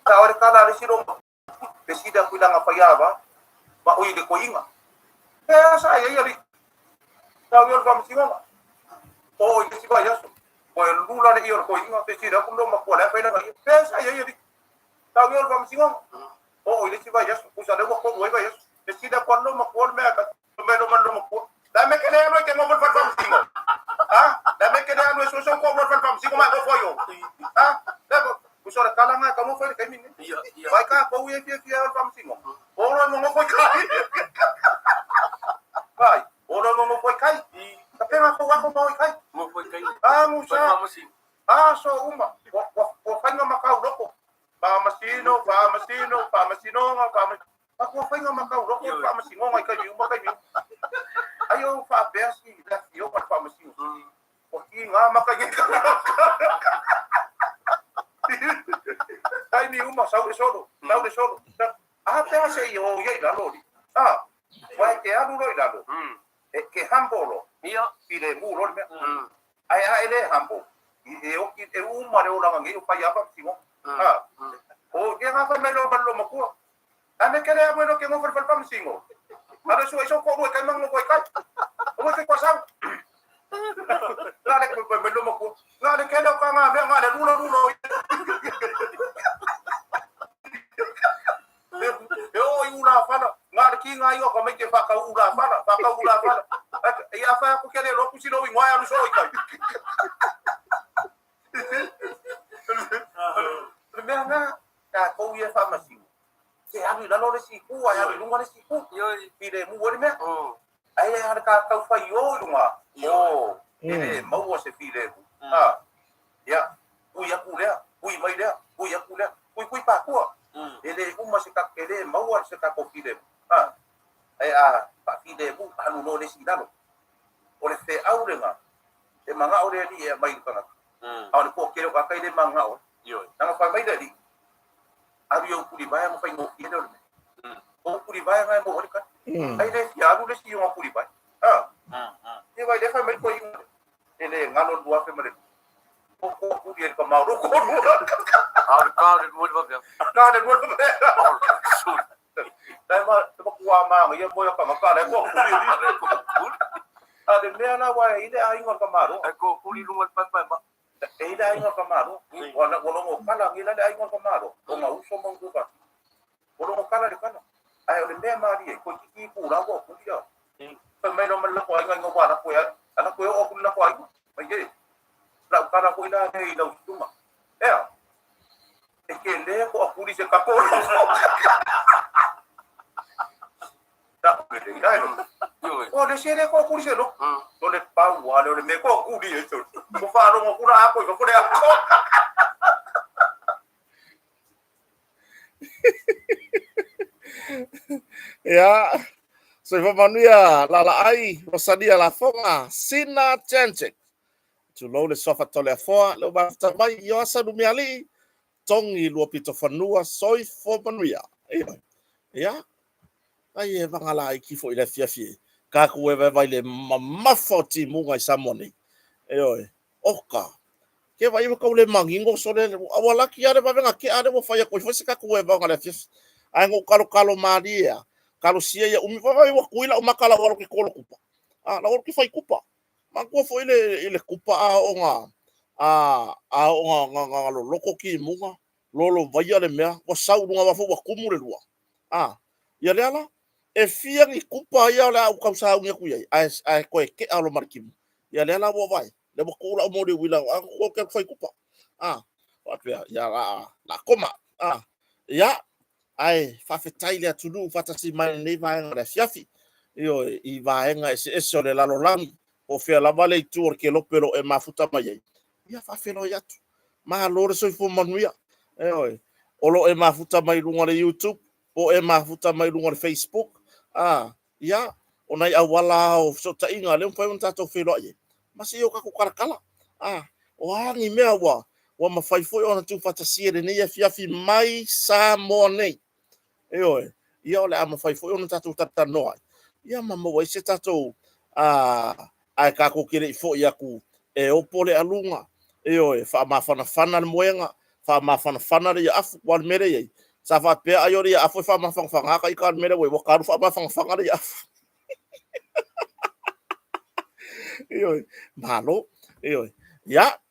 Kawari kala ni siro pesida kuila ngapayaba ba uy de koinga kaya saya yari tawil kam singa o isi ba yaso o lula ni yor koinga pesida kulo makwala pena kaya saya yari tawil kam singa o isi ba yaso usada ko ko ba yaso pesida kulo makwala me ka meno man lo makwala da me kene no ke mo fa kam singa da me kene no so ko mo fa kam singa ma ko foyo usora kala nga kamu fa kami ni vai ka ko ye fia kam singa ora mo ko kai vai ora mo ko kai tapi ako mo kai musa so uma ko fanga makau doko pa masino ako fanga makau doko pa masino ngai kai ayo fa persi da yo pa masino ko nga makai ai ni uma sau de solo até se yo ye la lori vai que anu lo idalo que hambolo ia pile mu lo me ai ele hambo e uma re ola ngi pa ya pa simo o que nga fa melo maku ame que le bueno que no fa pa simo ada so ko mo kai mang mo kai o se ko sa la le ko melo maku la le que lo ka nga me nga le lulo ula fala ngar ki ngai ko me ke fa ka ula fala ia fa ko kele lo kusino wi ngwa lu so kai na ka ko ia fa masi ke alu la lo si ku ya lu ngwa si ku yo pide mu wori me ai har ka fa yo lu ma ele mau se pide ya uya mai dia uya kui pa ku ele uma se ka ele mau se ka ko pide pa pide bu anu no le sinalo ole te aurenga e manga ore ni e mai kana au ko kero ka kai le manga o yo tanga fa mai dali abi yo kuri baya mo fa mo kero o kuri baya ngai mo ka ai le ya ru le si yo kuri baya e vai de fa mai ko ele ngalo dua fe mare ko kuri ka ma ro ko ka de mo ba dai ma to ko ma ngai mo ya ka ma ka le ko kuri de mena wa ide ai ngor kamaro ko kuli lungal pa ide ai ngor kamaro wala ngo kala ngila ai ngor kamaro o ma uso mo nguba ngo kala de kana ai de me mari ko ki ku ra ko ku dia pa me no mal ko ai ngo wa na ko ya ana ko o ku na ko ai mai ge la kala ko ila nei la utuma e ke le ko ku ri se ka ko da ko de ai o de sere ko kuri se no to le pa wa le me ko kuri eso ko fa lo mo kura ko ko de ko ya so fa manuia la ai rosadia la fonga sina chanche tu lo le sofa to le fo lo ba tamai yo asa du miali tongi lo pito fanua soi fo manuia ya ai e vangala ki fo ile fiafie ka ku e vai le mafoti mu ngai samoni oka ke vai ko le mangingo so le awala ki are ba venga ke are mo fa ya ko fo se ka ku e vangala fiaf ai ngo kalo maria kalo sia ya umi vai wa kuila o makala wa ki kolo kupa la o ki fai kupa ma ko fo ile kupa nga lo loko ki munga lolo vai ale mea wa sau nga wa fo wa kumure lua ya le ala e fia ni kupa ia la au kausa unga ku ai ai ko ke alo markim ya le la wo vai le mo kula mo de wila ko ke foi kupa wa ya la koma ya ai fa fetai le tulu fata si mai nei vai ngara fiafi io I vai nga ese le la lolangi o fe la vale tour ke lopelo e mafuta mai ya fa felo ya tu ma lore so fo manuia olo e mafuta mai lunga le YouTube o e mafuta mai lunga le Facebook ya onai awala o so ta inga le foi un tato felo ye masi yo ka ku karakala o hangi mea wa wa mafai foi ona tu fatasia le nei afiafi mai sa mo nei e oi ia ole a mafai foi ona tatu tatanoa ia mama wa se tatu ai ka ko kire fo ia ku e opole alunga e oi fa ma fana le moenga fa ma fana le afu wal mere ye sa fa pe ayori afu fa ma fanga ka ikal mere we wa ka fa ma fanga le afu e oi malo e oi ia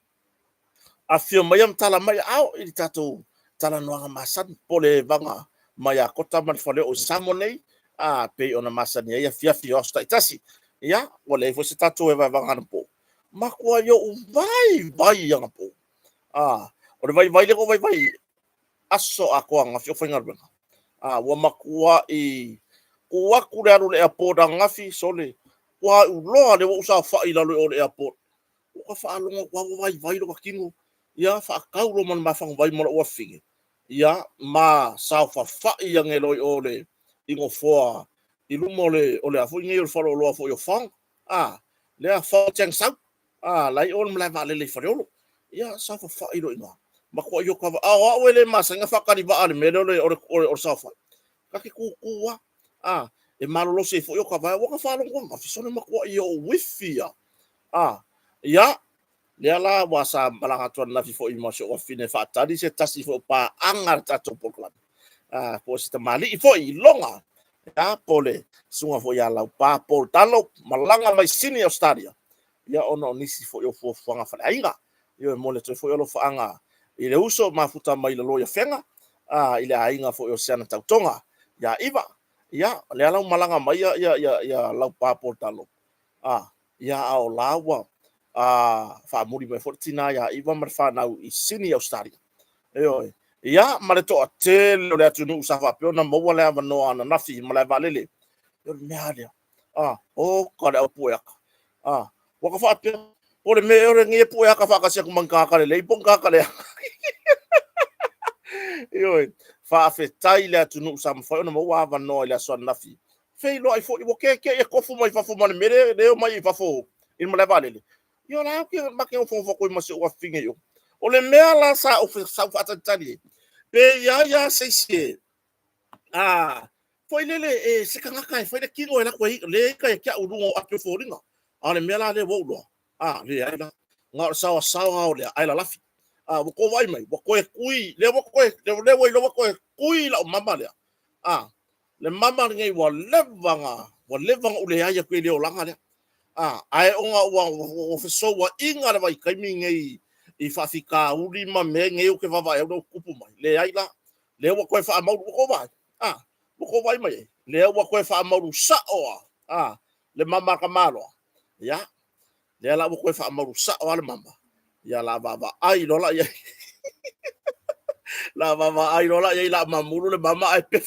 a fio mai am tala mai au i tatu tala noanga masan pole vanga mai a kota man fale o samonei a pe ona masan ia fia osta itasi ia wale fo se tatu e vanga po ma ko yo vai yang po o vai le ko vai aso a ko nga fio fingar ben wa makua i wa kuraru le airport ngafi sole wa lo le usa fa ila le airport wa fa alonga wa vai lo kingo ia fa kaulo man mafang vai mo o figi ia ma sa fa yang eloi ole ingo fo i lumo le ole a fo ngi fo lo fo yo fang le a fo chang sa lai on mla va le fo ia sa fa i lo ina ma ko yo ka wa wele ma sa nga fa ka di va ale me le o sa fa ka ki ku wa e malo lo se fo yo ka va wa ka fa lo ma fi so ma ko yo wifi ia le ala wa sa malanga tuan na fifo i maso o fine fa tadi se tasi fo pa angar tato program po se mali i fo i longa ya pole sunga fo ya la pa pol talo malanga mai sini australia ya ono nisi fo yo fo fanga fa ainga yo mo le fo yo lo fa anga i le uso mafuta mai lo ya fenga i le ainga fo yo sana tautonga ya iva ya le ala malanga mai ya la pa pol talo ya au lawa fa muri mai fortina ya iwa mar fa nau i sini australia oi ya mare to atel le atu nu sa fa pe na mo wala va no ana nafi mala valele yo me ale o ka le apu ya wa ka fa pe o le me ore ngi pu ya ka fa ka se ku mangka ka le ipon ka le oi fa fe tai le atu nu sa fa no mo wa va no le so nafi fe lo ai fo i wo ke e ko fu mai fa fu mal mere le mai fa fo in mala valele yo la ke make o fo ko mo se o finge yo o le mea la sa o sa fa tani pe ya se foi lele e se kanga kai foi le kilo e la ko le ka ya u ngo a ke fo ringa le mea la le wo lo le ai la nga sa o le ai la lafi wo ko vai mai wo ko e kui le wo ko le wo ko e kui la mama le le mama ngai wo levanga u le ai ko le o langa le ai onga o so wa inga vai kai mi ngai i fa fika uri ma me ngai o ke va vai o kupu mai le ai la le wa ko fa ma ko vai ko vai mai le wa ko fa ma sa o le mama ka malo ya le la ko fa ma sa o le mama ya la va ai lo la ya la va ai lo la ya la mamulu le mama ai pe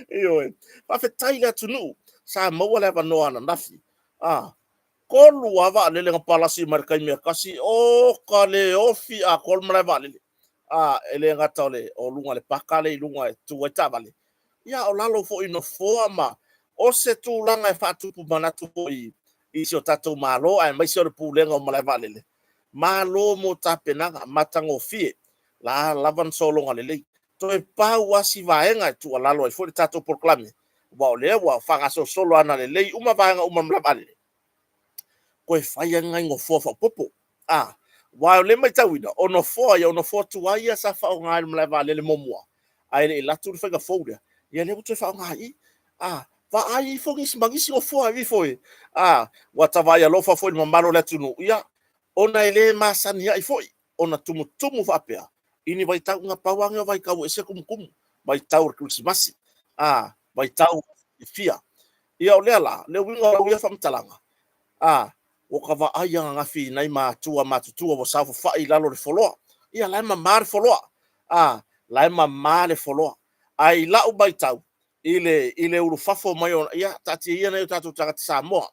yo pa fe tai la tunu sa mo wala va no ana nafi ko lua va le nga palasi markai me kasi o kale ofi kol mra va le ele nga tole o lunga le pakale lunga tu eta vale ya o lalo fo ino forma o se tu langa e fatu pu mana tu i so tatu malo ai mai so pu le nga mra va le malo mo tapena matango fie la lavan solo nga le to e pa wasi vaenga tu lalo e fo tatu proclame wa le wa fanga so solo ana le uma vaenga uma mra vale ko e fai nga ngo fofa popo wa le mai tawina ono fo ya ono fo tu ai sa fa nga mla va le momwa ai le la tu fa ga fo ya le tu fa nga ai va ai fo ngi smagisi o fo ai fo wa ta va ya lo fa fo mo malo le tu no ya ona ele masani ai fo ona tumu fa pe ini vai tau nga pawanga vai ka e se kum vai tau krismasi vai tau fia ia o le la le winga o ia fa mtalanga o ka va ai nga fi nai matua wo sa fa i lalo le foloa ia la ma mar foloa la ma male foloa ai la u baitau ile ulu fafo mai ia tati ia nei tatu tata Samoa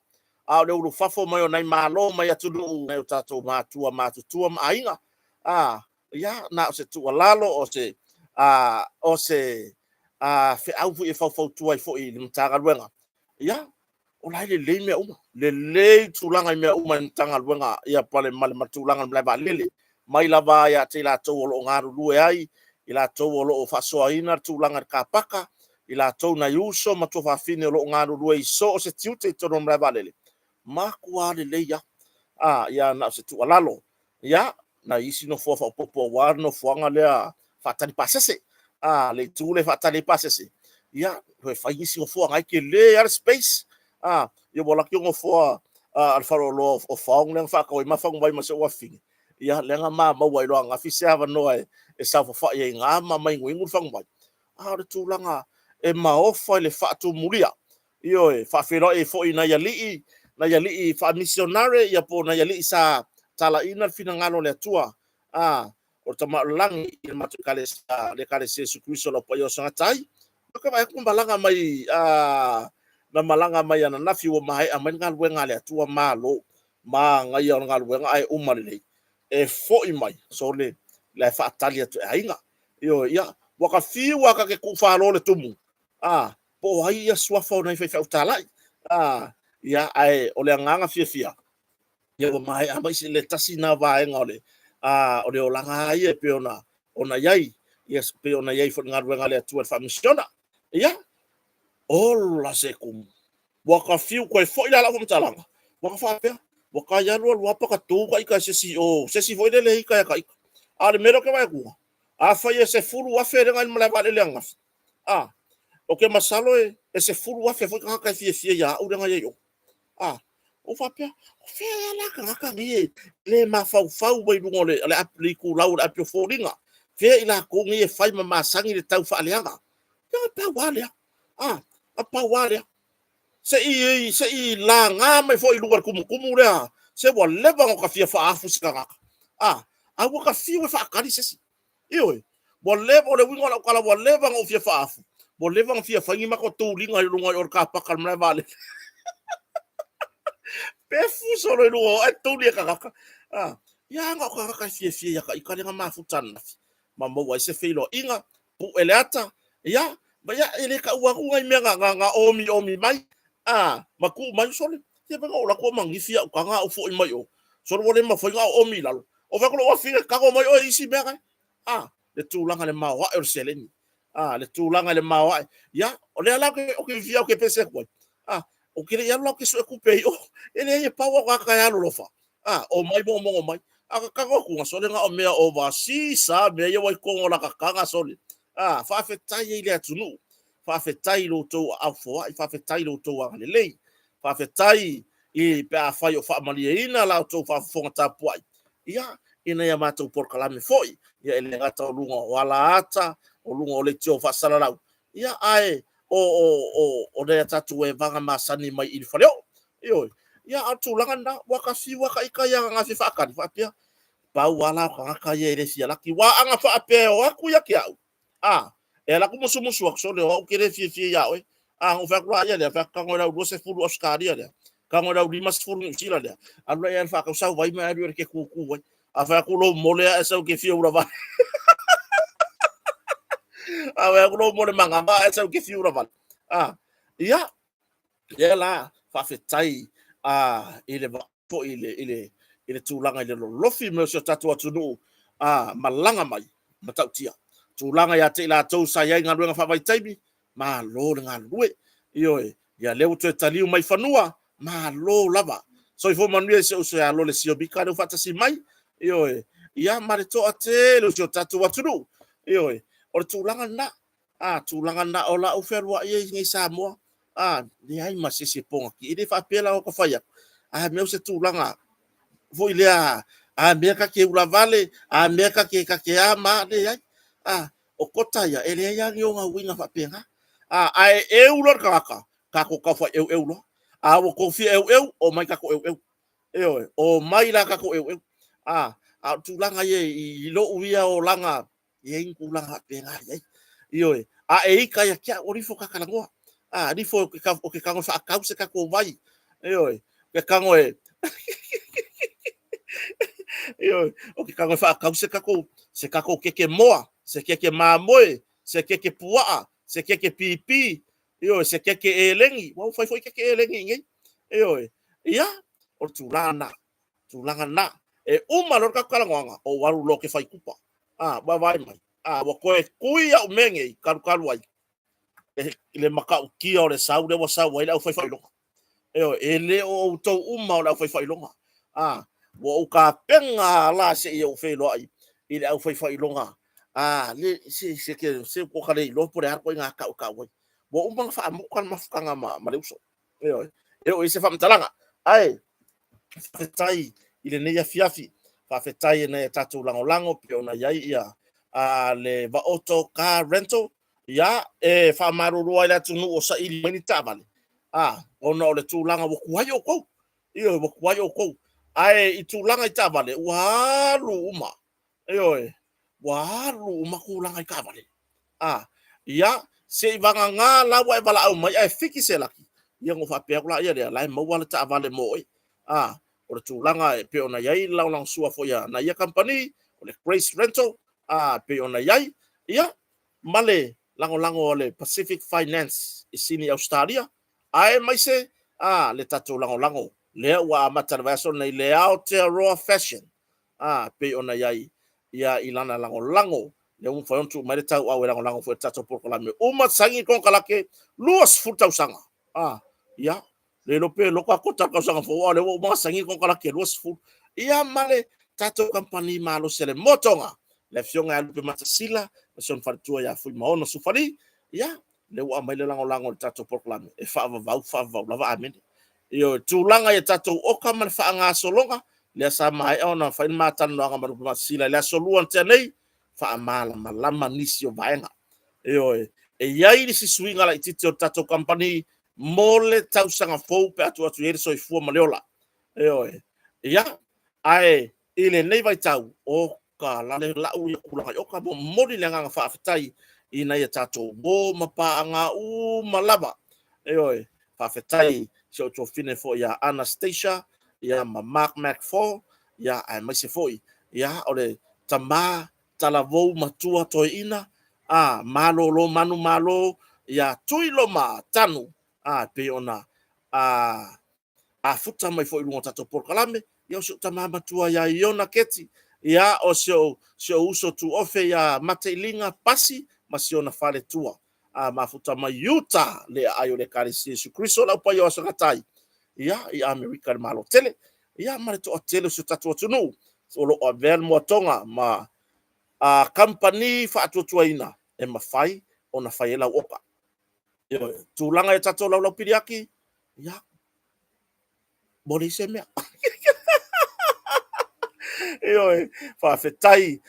le ulu fafo mai nai malo mai atu nei tatu matua ma ainga ia na se tu lalo o se fe au fu e fo tu ai fo i mtanga luenga ia o lai le mea uma le tulanga mea uma tanga luenga ia pale male matulanga mle ba lele mai lava ia te la to lo ngaru lue ai ila to lo fa so ina tulanga ka paka ila to na yuso ma to fa fine lo ngaru lue so se tiute to no mle ba lele ma kwa le ya ia na se tu alalo ya na isi no fo popo war no fuanga le fa tani pasese le tule fa tani pasese ya ho fa isi o fuanga ke le ar space yo bola ki ngo fo al faro lo o faung le fa ko ma fang vai ma se wa fing ya le nga ma wai lo nga fi se ava no e sa fo fa ye nga ma mai ngui ngu fang vai le tulanga e ma o fa le fa tu mulia yo e fa fero e fo ina ya li fa missionary ya po na ya li sa tala ina fina ngalo le tua o tama lang il matukale sa le kale se su kristo lo pa yo sanga tai ka vai ku balanga mai na malanga mai ana nafi o mai a mai ngal wenga le tua malo ma ngai on ngal wenga ai umale e fo i mai so le fa talia tu ainga yo ya waka fi waka ke ku fa lo le tumu po ai ya swa fo na fa talai ya ai o le nganga fia ya o mai a mai se le tasina va ngale o le olanga ai pe ona yai yes pe ona yai fo ngal wenga le tua fa misiona ya ola se kum waka fiu ko fo ila la fo talanga waka fa pe waka ya lo pa ka tu ka se si fo le ka ale mero ke vai ku fa ye se fulu wa fe ngal mala ba le nga o ke masalo e se fulu wa fe fo ka fie ya u nga ye yo o fa pe fe la ka ni le ma fa we lu ngole le apliku la u apio fo ringa fe ila ko ngi e fai ma sangi le tau fa le nga ya pa wale apa wale se i la nga mai fo i lugar kumu le se wa leva ngo ka fia fa afu ska a wo ka fia fa ka di se ioi bo leva le winga la kala bo leva ngo fia fa afu bo leva ngo fia fa ngi ma ko tu linga lu ngo or ka pa ka mle vale pe fu so le lu a tu le ka ya ngo ka fia ya ka i ka nga ma fu tan ma mo wa se fe lo inga pu eleata ya ba ya ele ka wa ku ngai me nga omi mai maku mai sole te ba ola ko mangi fia ka nga fo i mai o so le ma fo nga omi lalo o va ko wa fia ka ko mai o isi be le tulanga le mawa o seleni le tulanga le mawa ya o le ala o ke fia o ke pese ko o ke ya lo ke so ku pe o ele e pa wa ka ya lo fa o mai mo mai ka ko ku so le nga o me o va si sa me ye wa ko la ka nga so le fa fe tai ile atunu fa fe tai lo to a fo fa fe tai lo to a le fa fe tai i pe a fa yo fa mali ina la to fa fo ta poi ya ina ya mato por kalame foi ya ele ngata o lunga wala ata o lunga o le tio fa sala ya ai o le tatu e vanga masani mai il faleo yo ya atu langanda waka fi waka ika ya nga fi fa kan fa pia pa wala ka ye le sia la ki wa anga fa pe o aku ya ki au e la como somos o so le o kere fi ya we o fa kwa ya le fa ka ngora do se fulu oscar ya le ka ngora di mas fulu ni sila le allo ya fa ka sa vai ma ri ke ku we a fa ku lo mole esa ke fi ura va a va ku lo mole manga ba esa ke fi ura va ya la fa fe tai ile va po ile tulanga ile lo fi me so tatu atu malanga mai matautia tulanga ya te la tau sa ya nga fa vai taibi ma lo nga lue yo ya le uto taliu mai fanua ma lo lava so ifo manu se so ya lo le sio bika do fatasi mai yo ya mare to ate lo so tatu watu yo o tulanga na ola o ferwa ye ngi samo ni ai ma se ponga ki ide fa pela o ko faya me se tulanga vo ile me ka ke ula vale me ka ke ama de ai o kota ya ele ya yo nga winga fa penga ai euro ka ko ka fa euro o ko fi o mai ka ko o mai la ka ko tu langa ye i lo uia o langa ye ku langa penga ye e ka ya kia ori fo ka kala ngo ni fo o ke ka ngo fa ka se ka ko vai ke ka ngo o ke ka ngo fa ka se ka ko ke moa se ke mamoe se ke pua se ke pipi se ke elengi wa foi ke elengi ngai ia o tulaga na e uma lo kakalagonga o walu lo ke fai kupa wa vai mai wa koe kuia o menge kalu ai le maka kia o le sau le wa sau ai la fai fai longa ele o to uma o la fai fai longa wo ka penga la se o fe lo ai ile au fai fai longa le se ke se ko kale lo por ar ko nga ka wo uma fa mo kan mafukanga ma le uso se fa mtalanga ai fetai ile ne ya fiafi fa fetai ne tatu lango pe ona yai ia le va auto car rental ya fa maruru ai la tunu o sa ili mani tabale ona o le tulanga wo kuai o ko wo kuai o ko ai i tulanga i tabale walu uma walu uma kulanga i tabale ya se vanga nga la wa bala au mai ai fiki se laki ia ngo fa pe kula ia lai mo wala tabale mo o le tulaga e pe ona iai laulau sua foi na ia company o le Grace Rental pe ona iai ia male lango o le Pacific Finance i sini Australia ai mai se le tatu lango le wa mataraso nei le Aotearoa Fashion pe ona iai ia ilana lango le un foi ontu mai tau au lango foi tatu por la me uma sangi kon kalake luas futa usanga ia le lope loko kota ka sanga fo le wo ma sangi kon kala ke los fu ia male tato company malo sele motonga le fionga alu pe matasila son fartua ya fu maono sufari ia le wa mai le lango tato proclam e fa va lava amen io tulanga ya tato o kama fa nga solonga le sa mai ona fa matan no ngama pe matasila le soluan tenei fa mala malama nisio vaenga e ia ili si swinga la itito tato company mole tau sanga fou pe atu ele so fu maleola ia ai ile nei vai tau o ka la le la u kula o ka mo mori le nga fa fatai ina ia tato bo mapa nga u malava fa fatai so to fine fo ya Anastasia ya Mark Mac 4 ya ai mai se foi ya ole tama talavou matua toina malo lo manu malo ya tuilo ma tanu pe ona futa mai foi lunga tato por kalame yo so tamama tua ya iona keti ya o so uso tu ofe ya mateilinga pasi masiona fale tua mafuta mai yuta le ayo le karisi Yesu Kristo la pa yo so katai ya i America malo tele ya mare to tele so tatu tunu so lo avel mo tonga ma company fa tua ina e mafai ona fai la opa tulanga e tato lau piriaki ya bole se mea fa fetai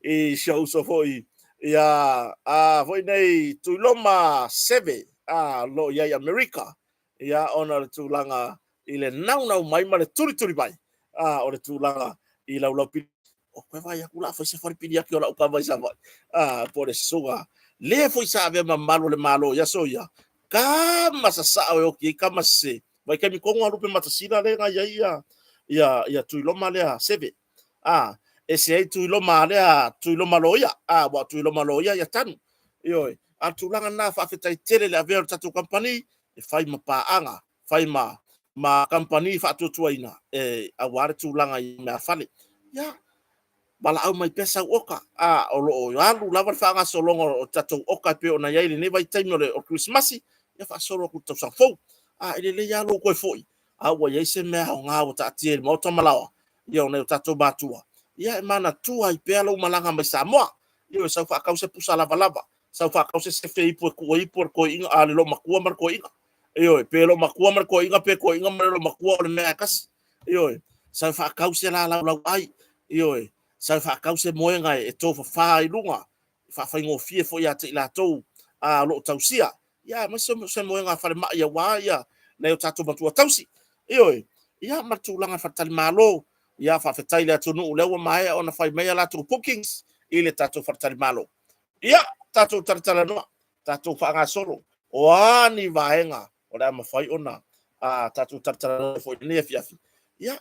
e show so foi ya foi nei tuloma 7 lo ya America ya ona tulanga ile nau mai male turi bai o le tulanga i lau piriaki o koe vai akula foi se fori piriaki o lau ka vai sa vai por suga le foi sabe malo le malo ya so ya kama sasa o ki kama se vai ke mi kongo alupe matasina le nga ya tuiloma le sebe ese ai tuiloma le tuiloma loya wa tuiloma loya ya tanu atulanga na fa fetai tele le aver tatu company e fai mapaanga fai ma company fa tutuaina awar tulanga na fale ya bala au mai pesa oka o lo alu lava fa nga solongo o tatou oka pe ona yai ne vai time o Christmas ya fa solo ku tau sa fo ile le ya lo ko foi wa yai se me nga o ta tie mo to malawa yo ne tatou batua ya mana tua i pe lo malanga mai Samoa yo sa fa ka se pusa lava sa fa ka se fe ko inga ale lo makua mar ko inga pe lo makua mar ko inga pe ko inga mar lo makua le me kas sa fa ka se la ai sa fa kause moenga e to fa ilunga fa ngo fie fo ya te la to lo tausia ya ma se moenga fa ma ya wa ya na yo tatu matua tausi ya matulanga fa tal malo ya fa tai la to no le wa mai ona fa mai la to bookings ile tatu fa tal malo ya tatu tartala no tatu fa nga solo wa ni vaenga ora ma fa ona tatu tartala fo ni fiafi ya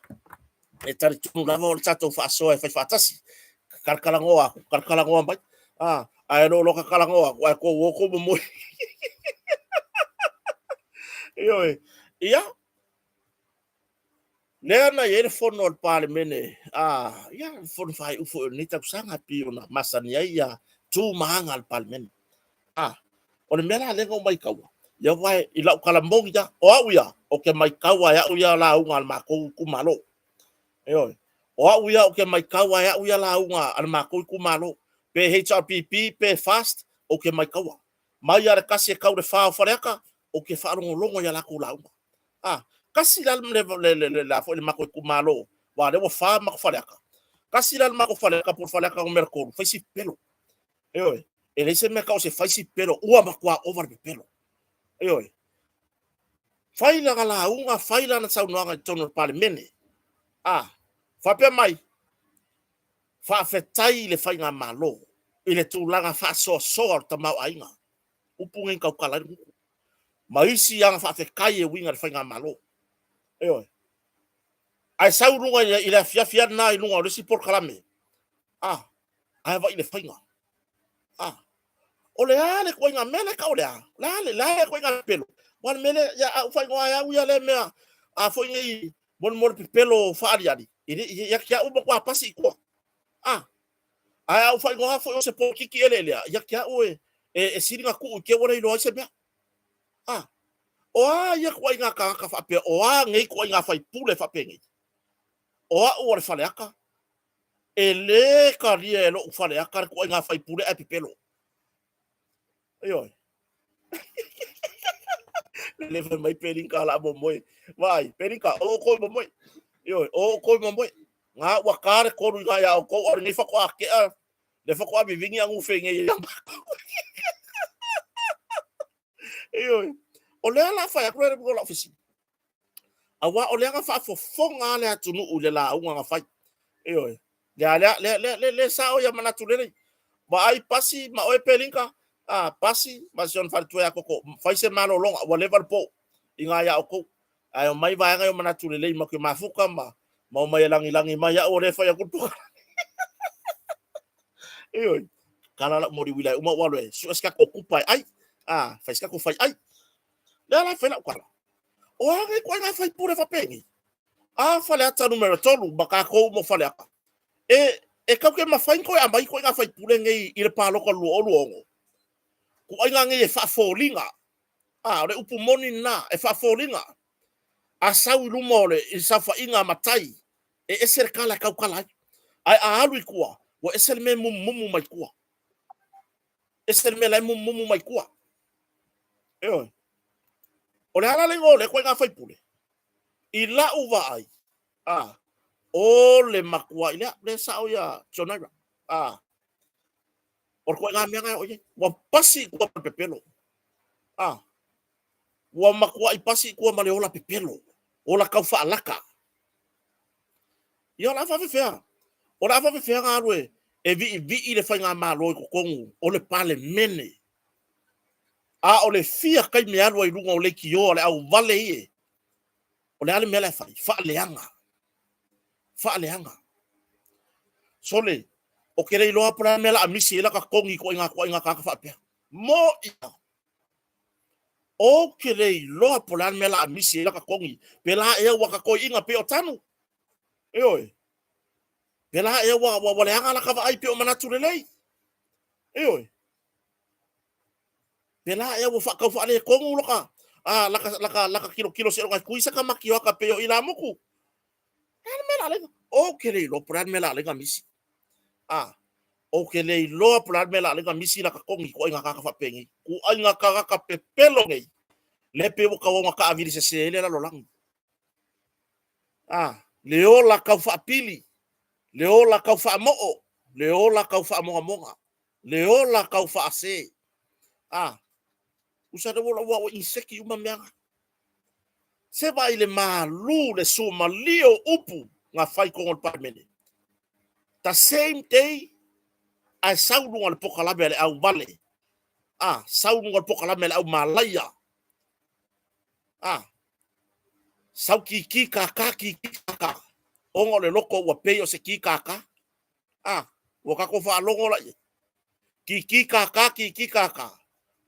e tari tunu lava o le tatou fa'asoa e fai fa'atasi kalakalangoa mai ae lo kakalangoa ae ko mo ia Leana ele fono al parlemene ya fono fai ufo ni ta sanga pi ona masania ya tu mahanga al parlemene ona mera le ngo mai kawa ya vai ila kala mbongi ya o auya o ke mai kawa ya uya la unga al mako ku malo yo o auya o ke mai kawa ya uya la unga al mako ku malo pe HRPP pe fast o ke mai kawa mai ya kasi ka de fa fareka o ke fa longo ya la ku la unga kasi dal la fo le mako ku malo wa de fa mako fareka kasi dal mako fareka por fareka o mercado fai si pelo ele se mercado se fai si pelo ua makwa over de pelo fai la la unga fai la na sau no tono parlemene fa pe mai fa fetai le fai nga malo ile tu langa fa so ta mau ainga upunga ka kala maisi yang fa fe kai e winga le fai nga malo ai sau runga ila fia na ilunga le si por kalame ai va ile fai nga ole ale ko nga mele ka ole la ko nga pelo wan mele ya fai nga ya uya le mea fo ngi bon pelo fa ali ini ya ubo kwa pasi ko ai fai nga fo se po kiki ele ya e siringa ku ke wona ilo se bia ya ko nga ka fa pe ngai ko nga fai pule fa pe ngai o le fale aka ele ka rie lo fale aka ko nga fai pule e pelo le fa mai perinka la bomoi vai perinka o ko bomoi o ko bomoi nga wakare ko ru ga ya ko or ni fa ko ake le fa ko bi vingi angu fenge o le la fa ya ko la ofisi awa o le nga fa fo fonga le atunu u le la unga fa le sa o ya mana tu le ba ai pasi ma o perinka pasi masion fartu ya koko fai se malo long wa level po inga ya ko ayo mai va nga yo mana tu le ma ke mafuka mau mai langi mai ya o le fa ya ku kala la mori wilai uma walo so ska ko kupai ai fai ska ko fai ai la fa la kwala o nga ko nga fai pure fa pengi fa le ata numero tolu baka ko mo fa le aka e ka ke ma fai ko ya mai ko nga fai pure ngai ile pa lo ko lo lo ku ainga nge fa folinga re upu moni na e fa folinga sau lumole i sa fa inga matai eser kala ka kala ai alu ikua wa esel me mumu mai kua esel me la mumu mai kua o le ala lengo le ko nga fai pule i la uva ai o le makua ile le sa o ya chonaira or ko nga menga oye wa pasi ko pepelo wa makua i pasi ko male ola pepelo ola ka fa alaka yo la fa fea ora fa fea nga rue e vi ile fa nga malo ko kongu o le pale mene o le fia kai me alo i lunga o le kio le au vale ie o le ale mele fa leanga sole o kere loa pra mela amisi ela ka kongi ko inga ka fa pe mo ia o kere loa pra mela amisi ela ka kongi pela e wa ka ko inga pe o tanu pela e wa le anga la ka ai pe o mana tulelei pela e wa fa ka fa le kongu loka laka kilo se ka kuisa ka makio ka pe o ila muku mela le o kere lo pra mela le amisi o ke le loa plan mela le misi la ka kongi ko inga ka fa pengi ku inga ka pepelo ngai le pe ka wa ka aviri se le la lolang le o la ka fa pili le o la ka fa mo le o la ka fa mo le o la ka fa se usa de wa inseki uma mea se vai le malu le so malio upu nga fai ko ngol parmene the same day ai sau ngal pokala bele au vale sau ngal pokala mele au malaya sau ki kaka ongo le loko wa peyo se ki kaka wa ka ko fa longo la ki kaka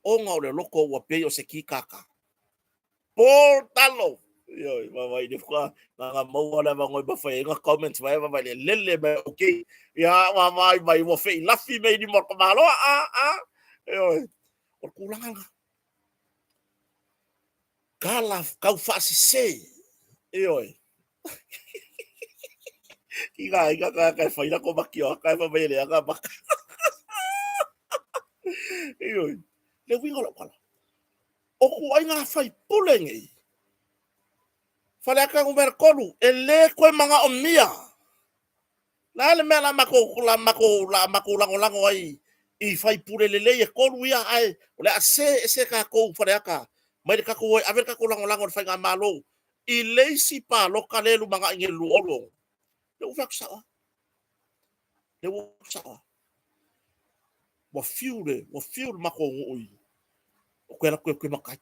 ongo le loko wa peyo se ki kaka portalo Yo, mama ini kwa nga mau na mga ba fa nga comments ba ba lele ba okay. Ya mama mai mo fe lafi me di mo kamalo Yo, kulangan ka. Kala kau fa se. Yo. Iga ka fa ina ko makio ka ba ba le ka ba. Yo. Le winga la kala. O ku ai nga fa pulenge. Fale ka ngumer kolu ele ko mga omia. La le mela mako lango ai I fai pure lele e kolu ia ai ole ase ka ko fale ka mai ka ko aver ka ko lango fai nga malo I leisi pa lo kalelu mga ingelu olo le ufak sa wa fiul mako ngui o kwela ko makai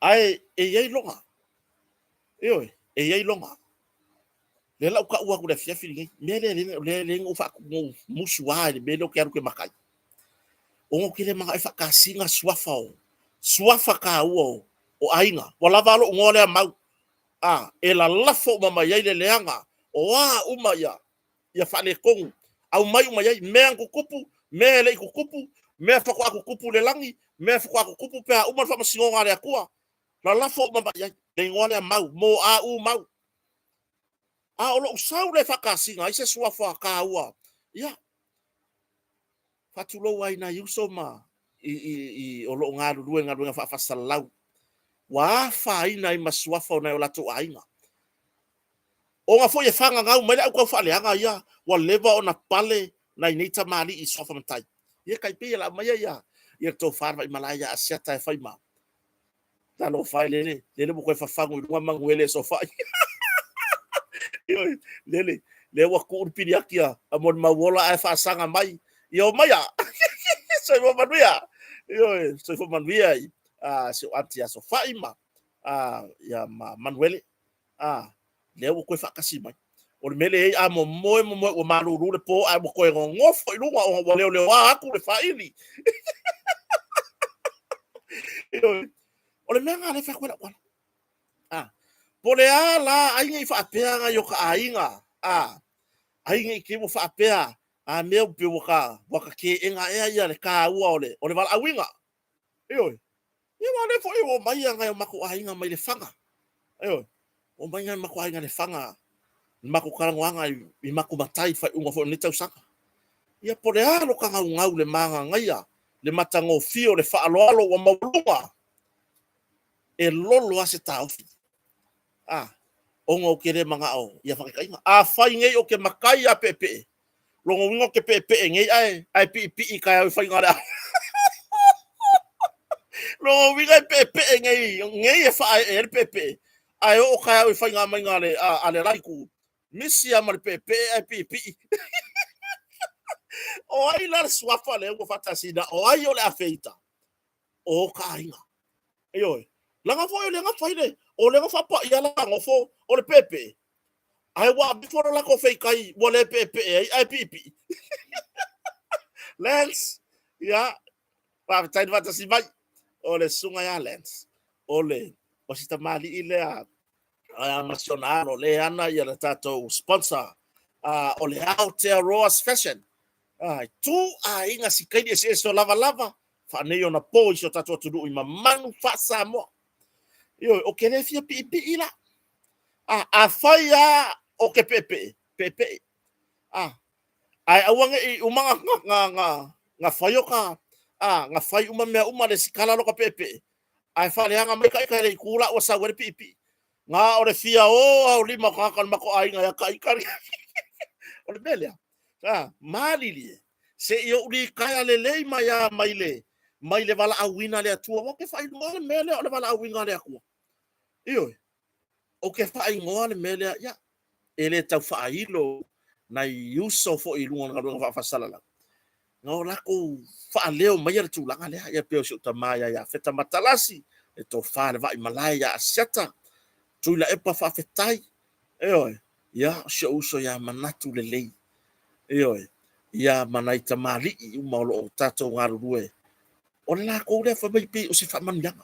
ai e yei longa e yei longa le la ka ua ko le fia fili le ufa musuai me lo quero que makai o que le mga fa kasinga suafa ka o ainga wala valo ngole mau e la lafo mama yai le leanga o uma ya fa le kong au mai uma yai me ang kupu me le kupu me fa ko aku kupu le langi me fa ko aku kupu pe uma fa masinga le akua la lafo mama yai le ngole mau mo mau olo usau le fakasinga ise suafa ka ua ya fatulo wai na yuso ma I olo ngadu nga fa fasalau wa fa ina I masuafa na ola to ainga o nga fo ye fanga ngau mai au ko fa le anga ya wa leva ona pale na inita mali I sofa matai ye kai pe la mai ya ye to fa vai malaya asiata fa ma talo fa le mo ko fa fangu ngwa mangwele sofa le wa ku pidi akia amon mawola ai fa sanga mai yo maya so mo manuia yo so fo manuia so antia so faima ya manuele le wo ko fa kasi mai o mele mo o maluru le po mo ko ngofo lu wa le wa ku le fa ili yo o le menga le fa ko la pole ala ainga I fa apea nga yo ka ainga ainga I ke mo fa apea me pe waka ke enga ia le ka ua ole vala awinga yo wale fo o mai nga yo mako ainga mai le fanga yo o mai nga mako ainga le fanga mako karangwanga I mako matai fa unga fo ni tau saka ia pole alo ka ngau le manga ngaia le matango fio le fa alo wa maulunga e lolo ase taufi ongo kere mga o ia whakikainga whai ngei o ke makai a pepe longo wingo ke pepe ngei ai pi kai au whai ngara longo wingo pepe ngei e whai e pepe ai o kai au whai ngā mai ngare ale raiku misi a mare pepe ai pi o ai lar swafa le o fatasida o ai o le afeita o kainga yo langa foi le nga faile o le nga fa ia la ngofo o le pepe ai wa before la ko fei kai o le pepe ai pipi lens ya pa tai va tasi vai o le sunga ya lens o le o sita mali ile a nacional o le ana ia le tato sponsor o le Aotearoa fashion tu inga sikai de so lava fa ne ona po so tato tudu I mamanu fa samo yo o kele fia pipi ila faya o ke pepe ai awanga I umanga nga fayo ka nga fai uma le sikala lo ka pepe ai fale anga mai kai kai kula o sa wer pipi nga ore fia o lima ka kan mako ai nga kai kai o le belia malili se yo uri kaya le mai le vala awina le atua o ke fai mo mele o le vala awina le aku iyo o ke fai ngone mele ya ele tau failo na yuso fo I lunga nga fa fasala la no la ko fa leo mai le tu langa le ya pe so tamaya ya feta matalasi e to fa le vai malaya asiata tu la e pa fa fetai yo ya so ya manatu le lei yo ya manaita mali uma lo tato ngarue o la ko le fa mai pe o se fa manjanga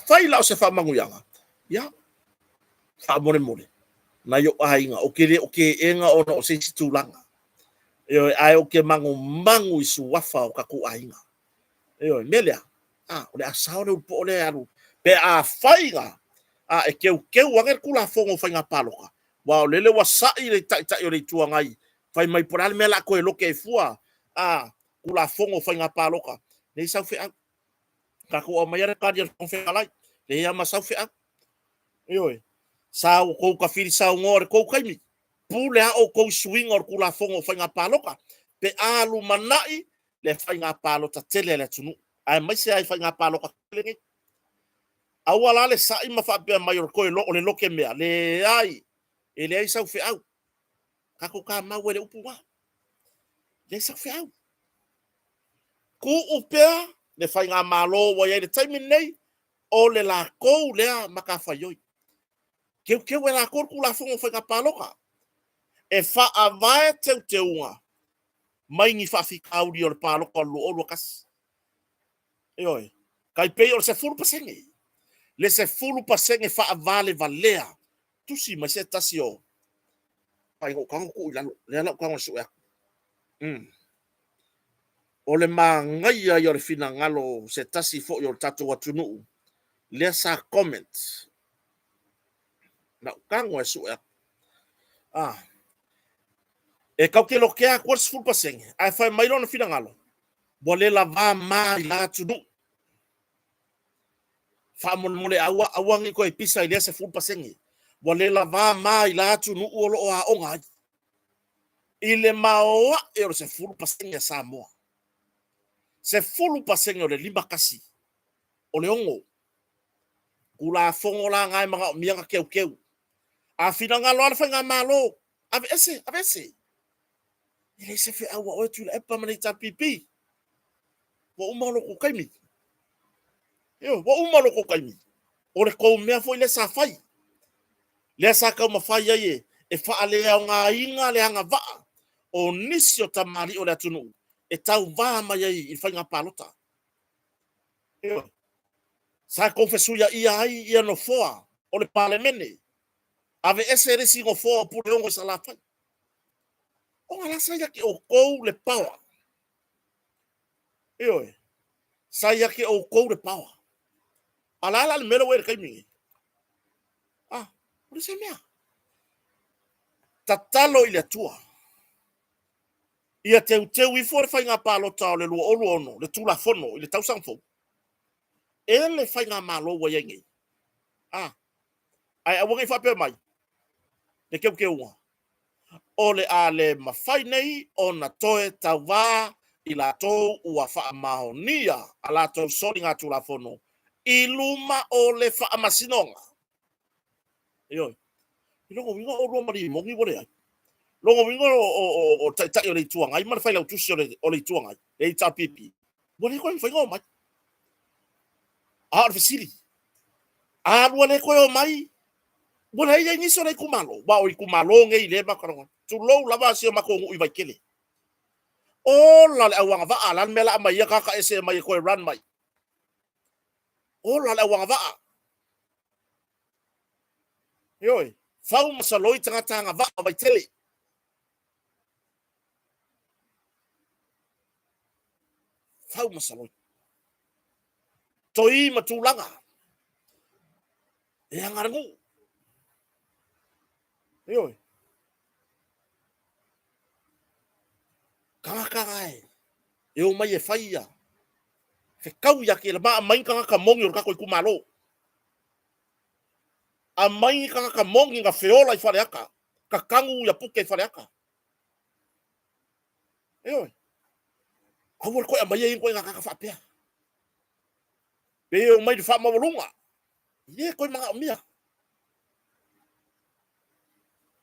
fai la o se fa manguyanga ya fa mole na yo ainga o ke enga ona o se situlanga yo ai o ke mangu isu wafa o ka ku ainga yo melia o le asao le po le aru pe a faiga e ke wanger kula fongo fainga paloka wa lele wa sai le tai o le tuangai fai mai poral mela ko e lo ke fua kula fongo fainga paloka le sa fe ka ko o mai ka dia kon fe alai le ya ma sa fe yo sa ko ka fili sa ngor ko kaimi pule o ko swing or kula fongo fainga paloka pe alu manai le fainga palota tele le tunu ai mai se ai fainga paloka le awala le sai ma fa pe mai ko le lo ke mea le ai ele ai sa fe au ka ko ka ma wele upu wa le sa fe au ku upea le fainga malo wa ye le time nei o le la ko le maka fa yo ke wela ko kula fongo fainga paloka e fa avae te unga mai ni fa fi kauri o le paloka lo kas oi kai pe o se fulu pasenge le se fulu pasenge fa avale valea tusi ma se tasio pai ko kan ku la kan so ya o le mangai ya yo le fina ngalo se tasi fo yo tatu watunu le sa comment na kan wa so ya e kau ke lo ke a ko fulu pasenge ai fa mai lo fina ngalo bole la va mai la tunu fa mole awangi ko e pisa ile se fulu pasenge wale la va mai la tu nu o lo a onga ile maoa e o se fulu pasenge Samoa se fulu pasenge o le lima kasi o le ongo kula fongo la ngai manga mianga keu a fina ngalo ala fanga malo ave ese ile se fe awa o tu la epa manita pipi wo umalo ko kaimi o le ko mea fo ile sa fai le sa ka mafai ye e fa ale nga inga le anga va o nisio tamari o le tunu e tau va mai i fanga palota sa confesu ya ia no foa o le palemene ave ese resi ngo foa pu le ngo sala fa o ala sa ya ke o ko le power sa ya ke o ko le power ala le melo we kaimi o se mea tatalo ile tua ia teu i for fainga palota o le luo olu ono le tula fono ile tau sanfo ele fainga malo wa yengi ai awangi fa pe mai le ke unga ole ale mafai nei ona toe tawa ila to ua fa mahonia ala to solinga tula fono iluma ole fa masinonga yo ilongo wingo o romari mongi bole longo wingo o tai o le tuanga ai mana fai la tusi o le tuanga e ta pipi bole ko fai ngo mai fisili wale ko mai bole ia ni so le kumalo ba o kumalo nge ile ba karongo tu lo la ba si ma ko ngu i kele o la le awanga va ala mela mai ya ka ese mai ko run mai o la le awanga va yo fau masaloi tanga va vai tele fau masaloi toi matulanga e angarangu yo kaka e o mai e faia fe kau ya ke ba mai kaka mongi ka ko kumalo a mai kaka mongi nga feola i fare aka ka kangu ya puke fare aka yo awol ko mai e ko nga kaka fa pe o mai fa ma volunga ye ko manga mia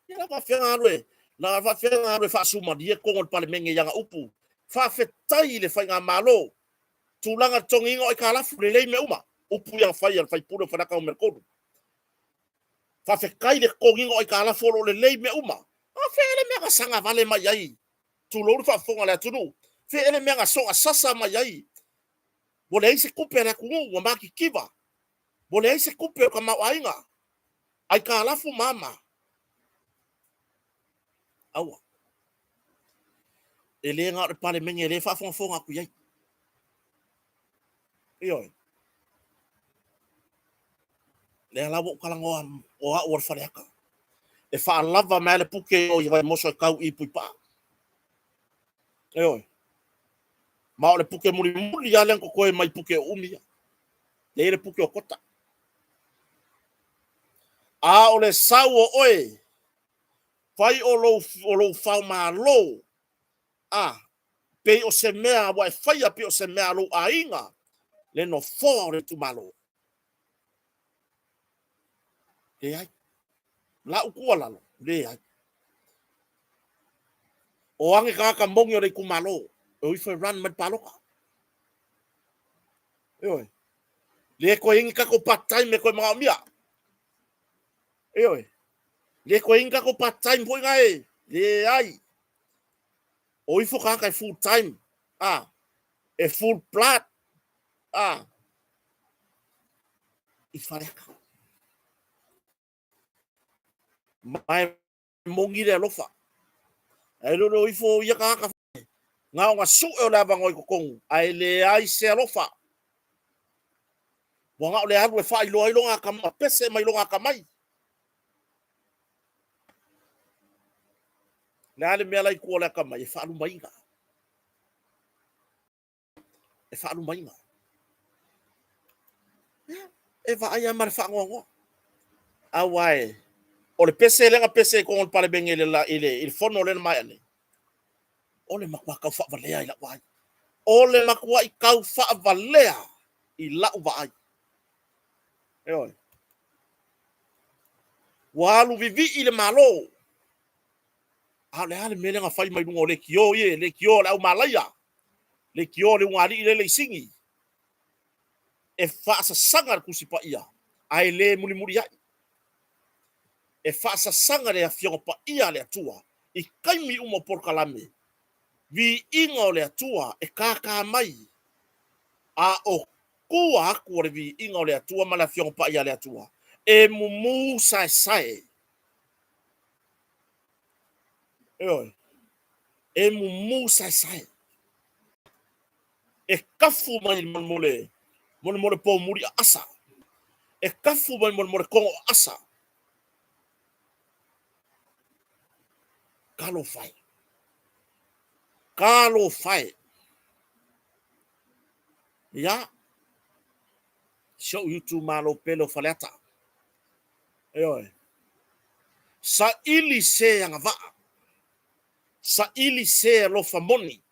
ya va faire la va faire le fa suma die ko ngol pale menge yanga upu fa fetai le fa nga malo tulanga tongingo e kala fule le me uma upu yang fa ya fa puro fa ka o mercado fa fekai le kongingo e kala folo le me uma a fe le me ga sanga vale mai ai tulo fa fonga la tunu fe le me ga so asasa mai ai bole se kupera ku ngwa maki kiva bole se kupera kama wainga ai ka lafu mama awa ele nga pale mengi le fa fonga ku yai iyo le la bo kala ngoa o a or fale aka e fa lava mele puke o i moso kau i puipa iyo ma o le puke muri ya len ko koe mai puke umi le puke o kota a o le sau o oe fai o lo fa ma lo a pe o se mea wa fai a pe o se mea lo ainga le no fo le tu malo le ai la u kuala lo le ai o ange ka mongi o le ku malo o i fa run mat palo ka yo le ko ingi ka ko part time me ko ma mia yo le ko ingi ka ko part time po ngai le ai o i fo ka full time e full plat i fa mai mongi le lofa ai lo i fo ia ka nga su o la bango ko kong ai le ai se lofa wa nga le aru e fa i lo nga ka ma pese mai lo nga ka mai le ale me lai ko la ka mai fa lu mai nga e fa lu mai nga e va ai mar fa ngo awai o le pese le nga pese ko on pale bengele la il fono le mai ane o le makwa ka fa valea i la wai o le makwa i kau fa valea i la vai oi walu vivi i le malo ale mele nga fai mai lungo le kio la malaya le kio le ngari le singi e fa sa sanga ku sipa ia ai le muri ai e fa sa sanga le afio pa ia le atua i kaimi umo por kalame vi inga le atua e kaka mai a o kua aku le vi inga le atua mala afio pa ia le atua e mumu sai e mumu sai e kafu mai mole po muri asa e kafu mai mole kongo asa kalo fai ya show YouTube malo pelo faleta sa ili se yang va sa ili se lo famoni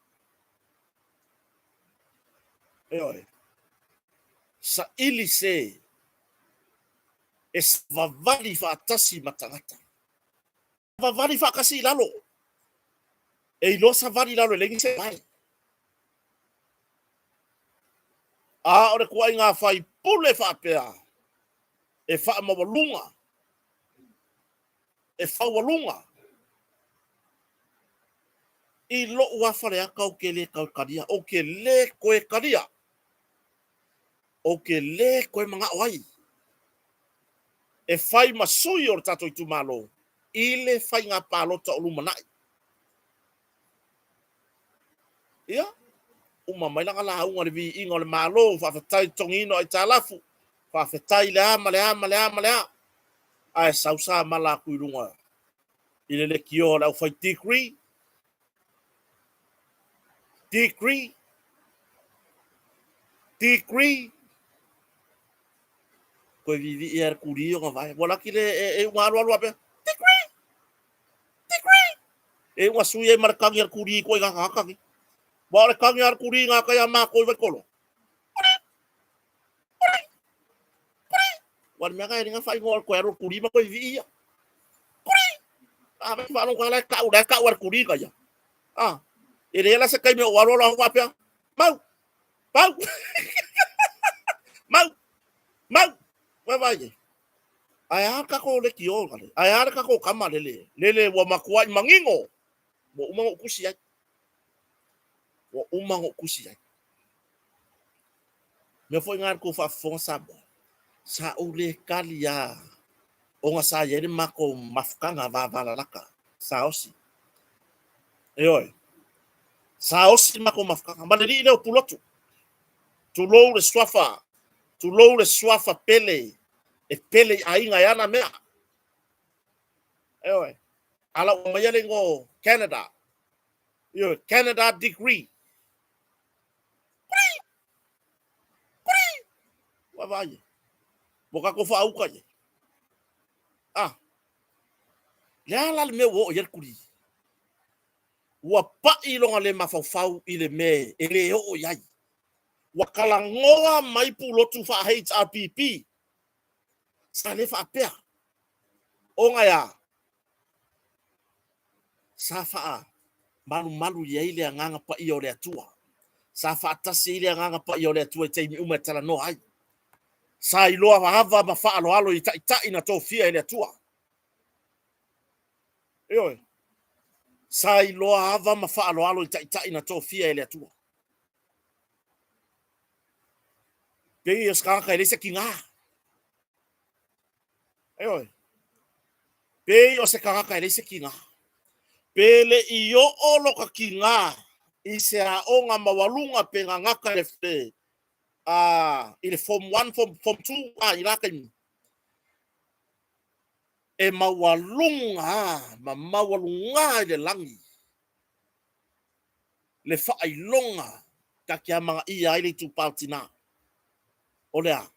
sa ili se es vavali fa tasi matangata vavali fa kasi lalo e lo sa vali lalo lengi se mai ore ko inga fai pule fa pea e fa mo lunga e fa walunga i lo wa fare aka o ke le karia o ke le koe karia o ke le koe manga wai e fai masui o tato i tu malo i le fai ngā pālota o lumanai ia uma mai langa la unga le vi inga le malo fa fatai tongino ai talafu fa fatai le ama ai sausa mala kuirunga i le kio la fai degree ko vivi i ar kurio nga vai wala ki le e ngalo ape degree e wa suye markangi ar kuri ko nga kakaki wala kangi ar kuri nga kaya ma ko kolo wala me ga nga fai ngol ko ar kuri ma ko vivi kuri ba fa no ko la ka ar kuri kaya ele ela se kai me walo la ape mau wa vai ai aka ko le kio kale ai aka ko kama lele wa makua mangingo mo umango kusi ai me foi ngar ko fa fonsa sa ule kalia o nga sa yele mako mafkanga va laka saosi oi saosi mako mafkanga madeli ile pulotu tulou le swafa pele e pele ainga yana mea oi ala o mayele ngo Canada Canada degree wa vai boka ko fa uka ye la le me wo yer kuri wa pa ilonga le mafau ile me ele o yai wa kala ngoa mai pulotu fa HRPP sa le fa pea onga ya sa fa malu ya ile nganga pa iyo le atua sa fa tasi ile nganga pa iyo le atua te mi uma tala no ai sa iloa hava ma fa alo ita ina tofia ile atua yo sa iloa hava ma fa alo ita ina tofia ile atua pe ska ka ile se kinga yo pe o se ka ile se kinga pele iyo olo ka kinga ise a onga mawalunga pe ngaka lefte ile form 1 form 2 ilaka e mawalunga ile langi le fa ilonga ka kia mga ia ile tu pautina olea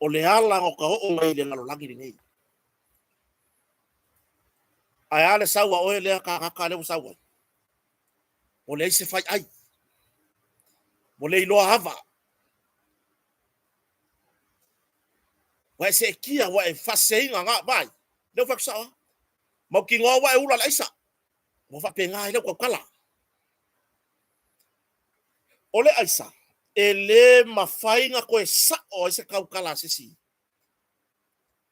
ala ngoka o ile ngalo langi ni aya le sawa o le ka le sawa o le se fai ai o le ilo hava wa se kia wa e faseinga nga bai le fa sa mo ki ngo wa e ula laisa mo fa penga ile ko kala o le aisa ele mafainga ko e sa o se kau kala sisi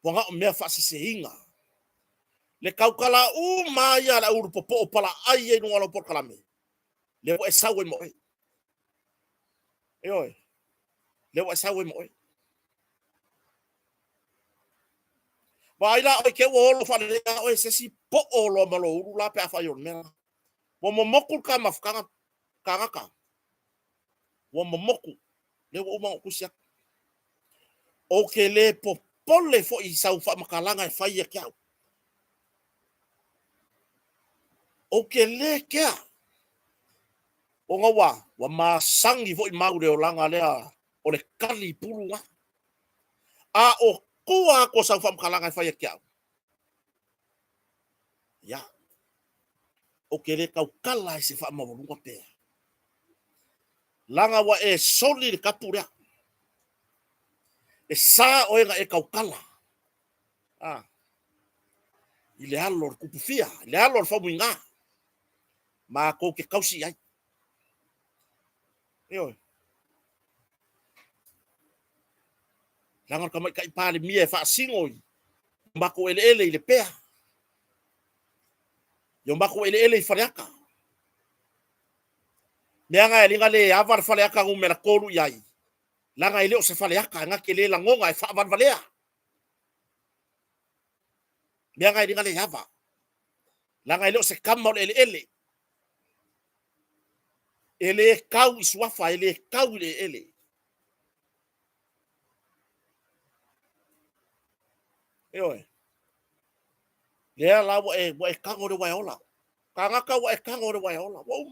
wanga o mea fa seinga le kau kala maya la uru popo pala ai no wala por kala me le wa sa we mo oi le wa sa we mo Baila o ke wo fa le o se si po o lo malo uru la pe fa yo mena wo mo moku ka mafkanga kangaka wo mo moku le wo mo kusia o ke le popole fo i sau fa makalanga e fa ia kia o ke le kia o nga wa masangi fo i mau le o langa lea o le kali pulu a o kua ko sau fa makalanga e fa ia kia ya o ke le kau kala e se fa mawalunga pe langa wa e soli le kapura e sa o e kau kala ile alor kupufia ile alor fa muinga ma ko ke kausi ai yo langa ka mai kai pale mie fa singoi mbako ele ile pea yo mbako ele fariaka meanga elinga le avar fariaka u mera kolu yai langa ile o se fariaka nga kele la ngonga e fa van valea meanga elinga le hava langa ile o se kamal ele kau iswafa ele kau ele yo le la wo e kango de waiola kanga ka wo e kango de waiola wo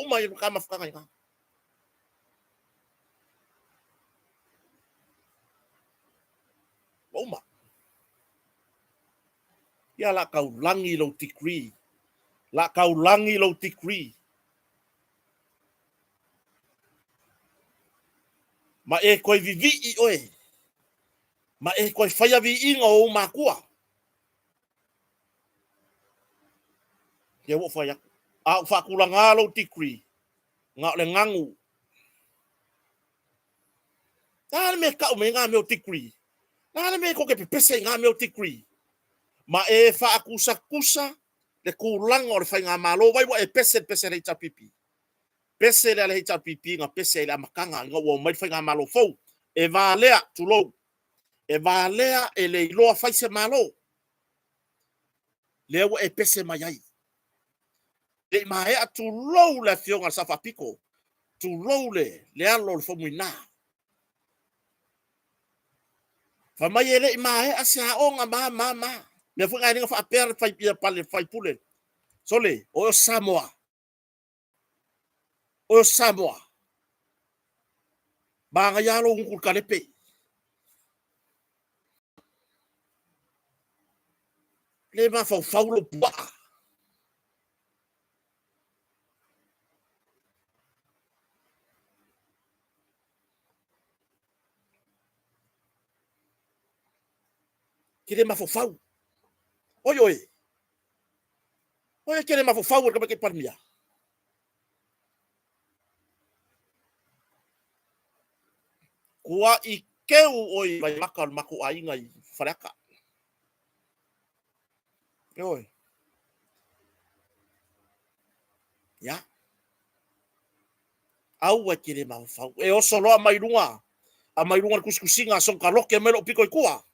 ma yo kama fkanga nga wo ma ya la kau langi lo degree ma e koi vivi i oe ma e koi faya vi inga o makua ye wo faya a fa kulanga lo degree nga le ngangu na me ka o me nga me o degree na me ko ke pese nga me o degree ma e fa akusa le kulanga o le fai nga malo vai e pese le tapipi pese le HRPP nga pese le makanga nga wo mai fai nga malo fo e va lea tulo e valea e le iloa faise malo. Le ua e pese mai ai. Le mae atu lou le fionga sa whapiko. Tu lou le alo le whamuina. Whamai e le mae a se haonga ma. Me whunga ringa whaapera whai pia pale whai pule. Sole, o Samoa. O Samoa. Banga yalo ngukul karepe. Le ma faulo pua. Kire ma fau. Oi. Oi kire ma fau ka ke parmia. Kua I keu oi mai makal maku ainga I wharaka. Oi. Ya. Au kire ma fau. E o solo a mai runga. A mai runga kuskusinga son kaloke melo piko I kua.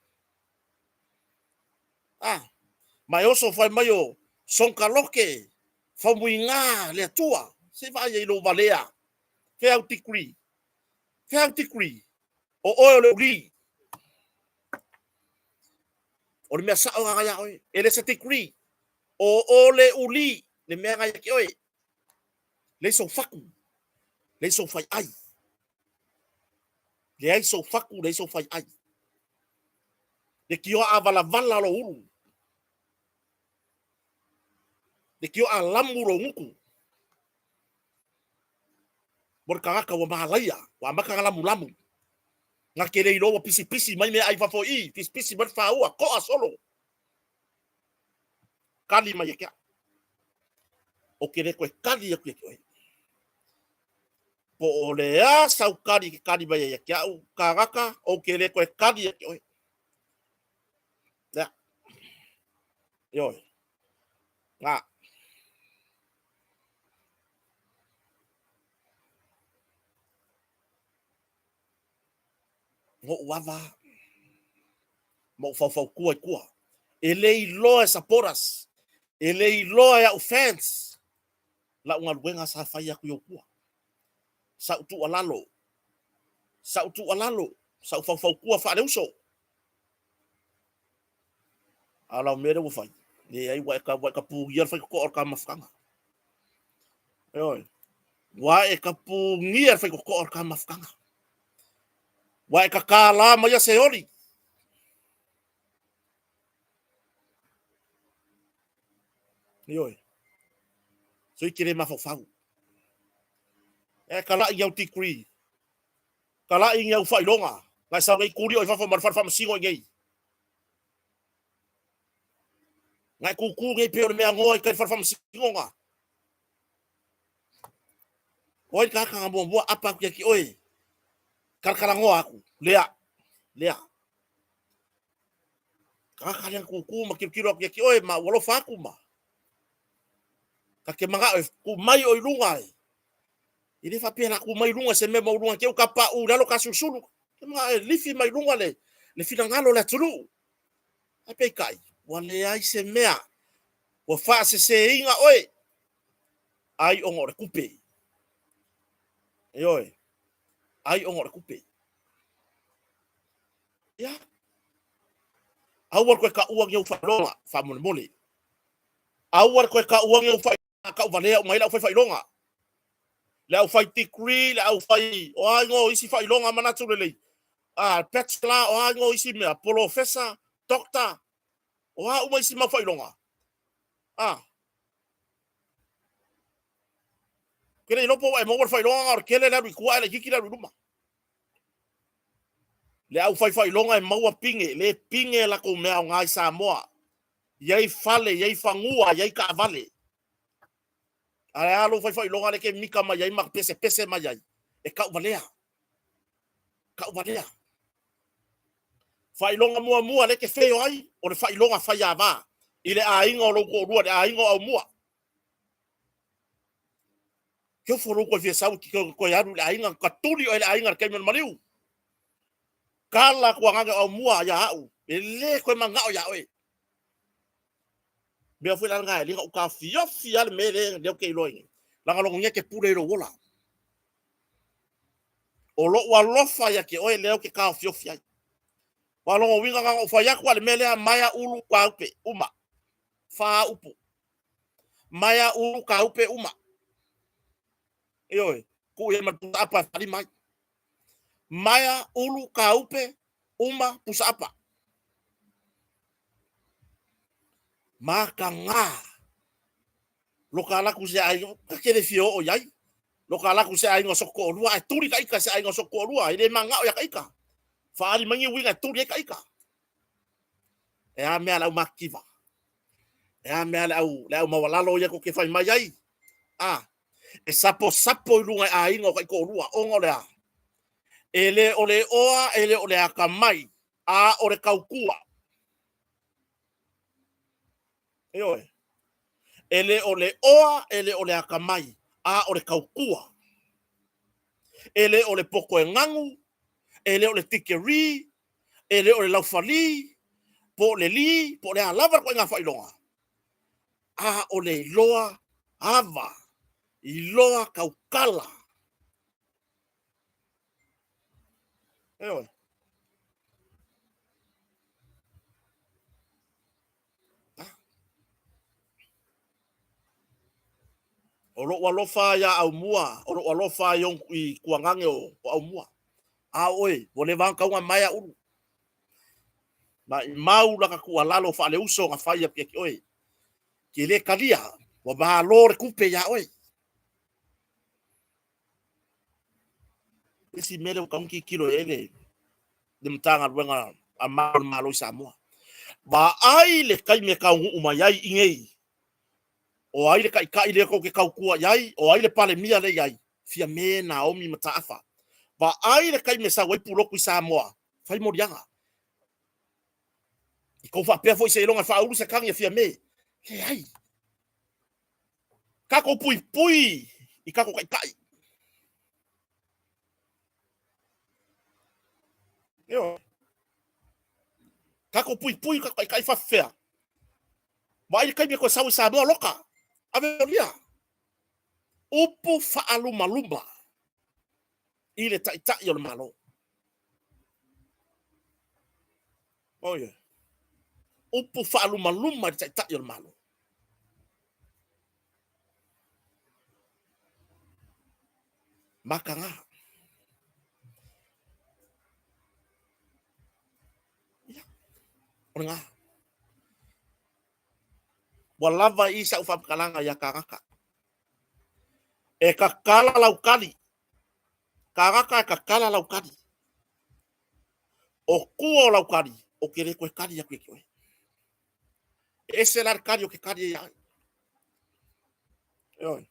Mai oso fai mai o son kaloke. Fau muinga le tua. Se vai e lo valea. Fea utikri. O oe le uri. O le mea sao ngaya oe. Ele se tikri. O le uli. Le mea ngaya ki oe. Le so faku. Le so fai ai. Le ai so faku. Le so fai ai. Le kio a vala lo uru. Le kio a lamu lo nguku. Morkangaka wa mahalaya. Wa maka lamu. Nga kere I loa pisi mai me ai fafo I. Pisi mai faua. Ko a solo. Kali mai kia. O kere koe kali ya koe. Po o le a sau kali mai ya kia. Kagaka o kere koe kali ya koe. Ya. Yoi. Nga. Ngo wava. Mo fau kua. Ele I loa saporas. Ele I loa ya offense. La unga luenga sa fai aku yo kua. Sa utu alalo. Sa fau kua fa reuso. Ala mere wo fai. Le ai wa ka pu yer fai ko orka mafkanga. Oi. Wa e ka pu ngier fai ko orka mafkanga. Wa e ka kala ma ya seori. Oi. So ikire ma fau. E kala I au tikri. Kala I au fai longa. Ngai sa ngai kuri o fa singo ngai. Ngai kuku ngai pe o me ngoi ka fa singo nga. Oi ka mo apa ki oi. Karkarango aku. Lea. Kakalang kuku makikiro ki oi ma walo faku ma. Kake manga ku mai o lunga. Ini fa pena ku mai lunga se me mo lunga ke ka pa u lalo ka susulu. Kema lifi mai lunga le fina ngalo le tulu. Ape kai. Wale ai se mea. Wa fa se inga oi. Ai ongo re kupe. Oi. Ai ongo re kupe. Ya. Awar ko ka uang yo fa longa fa mole. Awar ko ka uang yo fa ka valea mai la fa longa. La fai tikri, la fai o ango isi fai longa manatu lele. Petla o ango isi me professor, doctor. O a uma isi ma fai longa. Kere no po e mo fai longa or kele na rikua le kikira ruma. Le au fai longa e maua pinge, le pinge la ko mea ngai Samoa. Yei fale, yei fangua, yei ka vale. Ale alo fai longa le ke mika ma yei mak pese ma yei. E ka valea. Fai longa mua le ke feo ai, o le fai longa fai ava. Ile a inga o loko rua, a inga o mua. Kio foro ko fie sau ki ko yaru le a inga katuri o le a inga ke men mariu. kala kua nganga o mua ya au. Ele koe mangao ya oe. Mea fui langa e linga o ka fiofi ale mele leo ke iloingi. Langa longo nye ke pure ro wola. O lo wa lofa ya ke oe leo ke ka fiofi ai. Wa longo winga nganga o fayaku ale mele a maya ulu kwa upe uma. Fa upu. Maya ulu ka upe uma. Eoe, ku ye matuta apa fali mai. Maya ulu ka upe uma pusa apa. Maka ngā. Loka laku se ai kakere fio o yai. Loka laku se ai ngosoko o lua. E turi ka ika se ai ngosoko o lua. Ele manga o ya ka ika. Faali mangi winga turi e ka ika. E a mea lau makiva. E a mea lau mawalalo ya ko ke fai mai ai. E sapo ilunga a inga o ka iko o lua. Ongo lea. Ele ole oa, ele ole akamai. A ole kaukua. Eoe. Ele ole oa, ele ole akamai. A ole kaukua. Ele ole poko e ngangu. Ele ole tikeri. Ele ole laufali. Po le li. Po le alava ko inga whailonga. A ole iloa ava. Iloa kaukala. Eoe. O lo walofa ya au mua. O lo walofa yon i kuangange o au mua. A oe, wole wanga unga maya uru. Ma i mau laka kua lalo fa le uso nga fai apia ki oe. Ki le kalia, wa baha lore kupe ya oe. Isi mele ukaunki kilo ele. Dimtanga luenga a malo i Samoa. Ba ai le kai me kaungu umayai ingei. O ai le kai le ko ke kaukua yai. O ai le pale mia le yai. Fia me Naomi mataafa. Ba ai le kai me sa wai puloku i Samoa. Fai morianga. I kou whapea fo i se ilonga whauru se kangi a fia me. He ai. Kako pui pui. I kako kai kai. Yo. Kako pui pui kako kai kai whawhea. Mai kai me ko sau i Samoa loka. Ave lia. Upu whaaluma luma. I le tai o le malo. Oh yeah. Upu whaaluma luma i tai o le malo. Maka ngā. O ngā. Wa lava i sa uwhapkalanga ia karaka. E ka kala lau kali. Karaka e ka kala lau kali. O kua o lau kari, o ke re koe kari a koe koe. E se lar kari o ke kari e ai. Oi.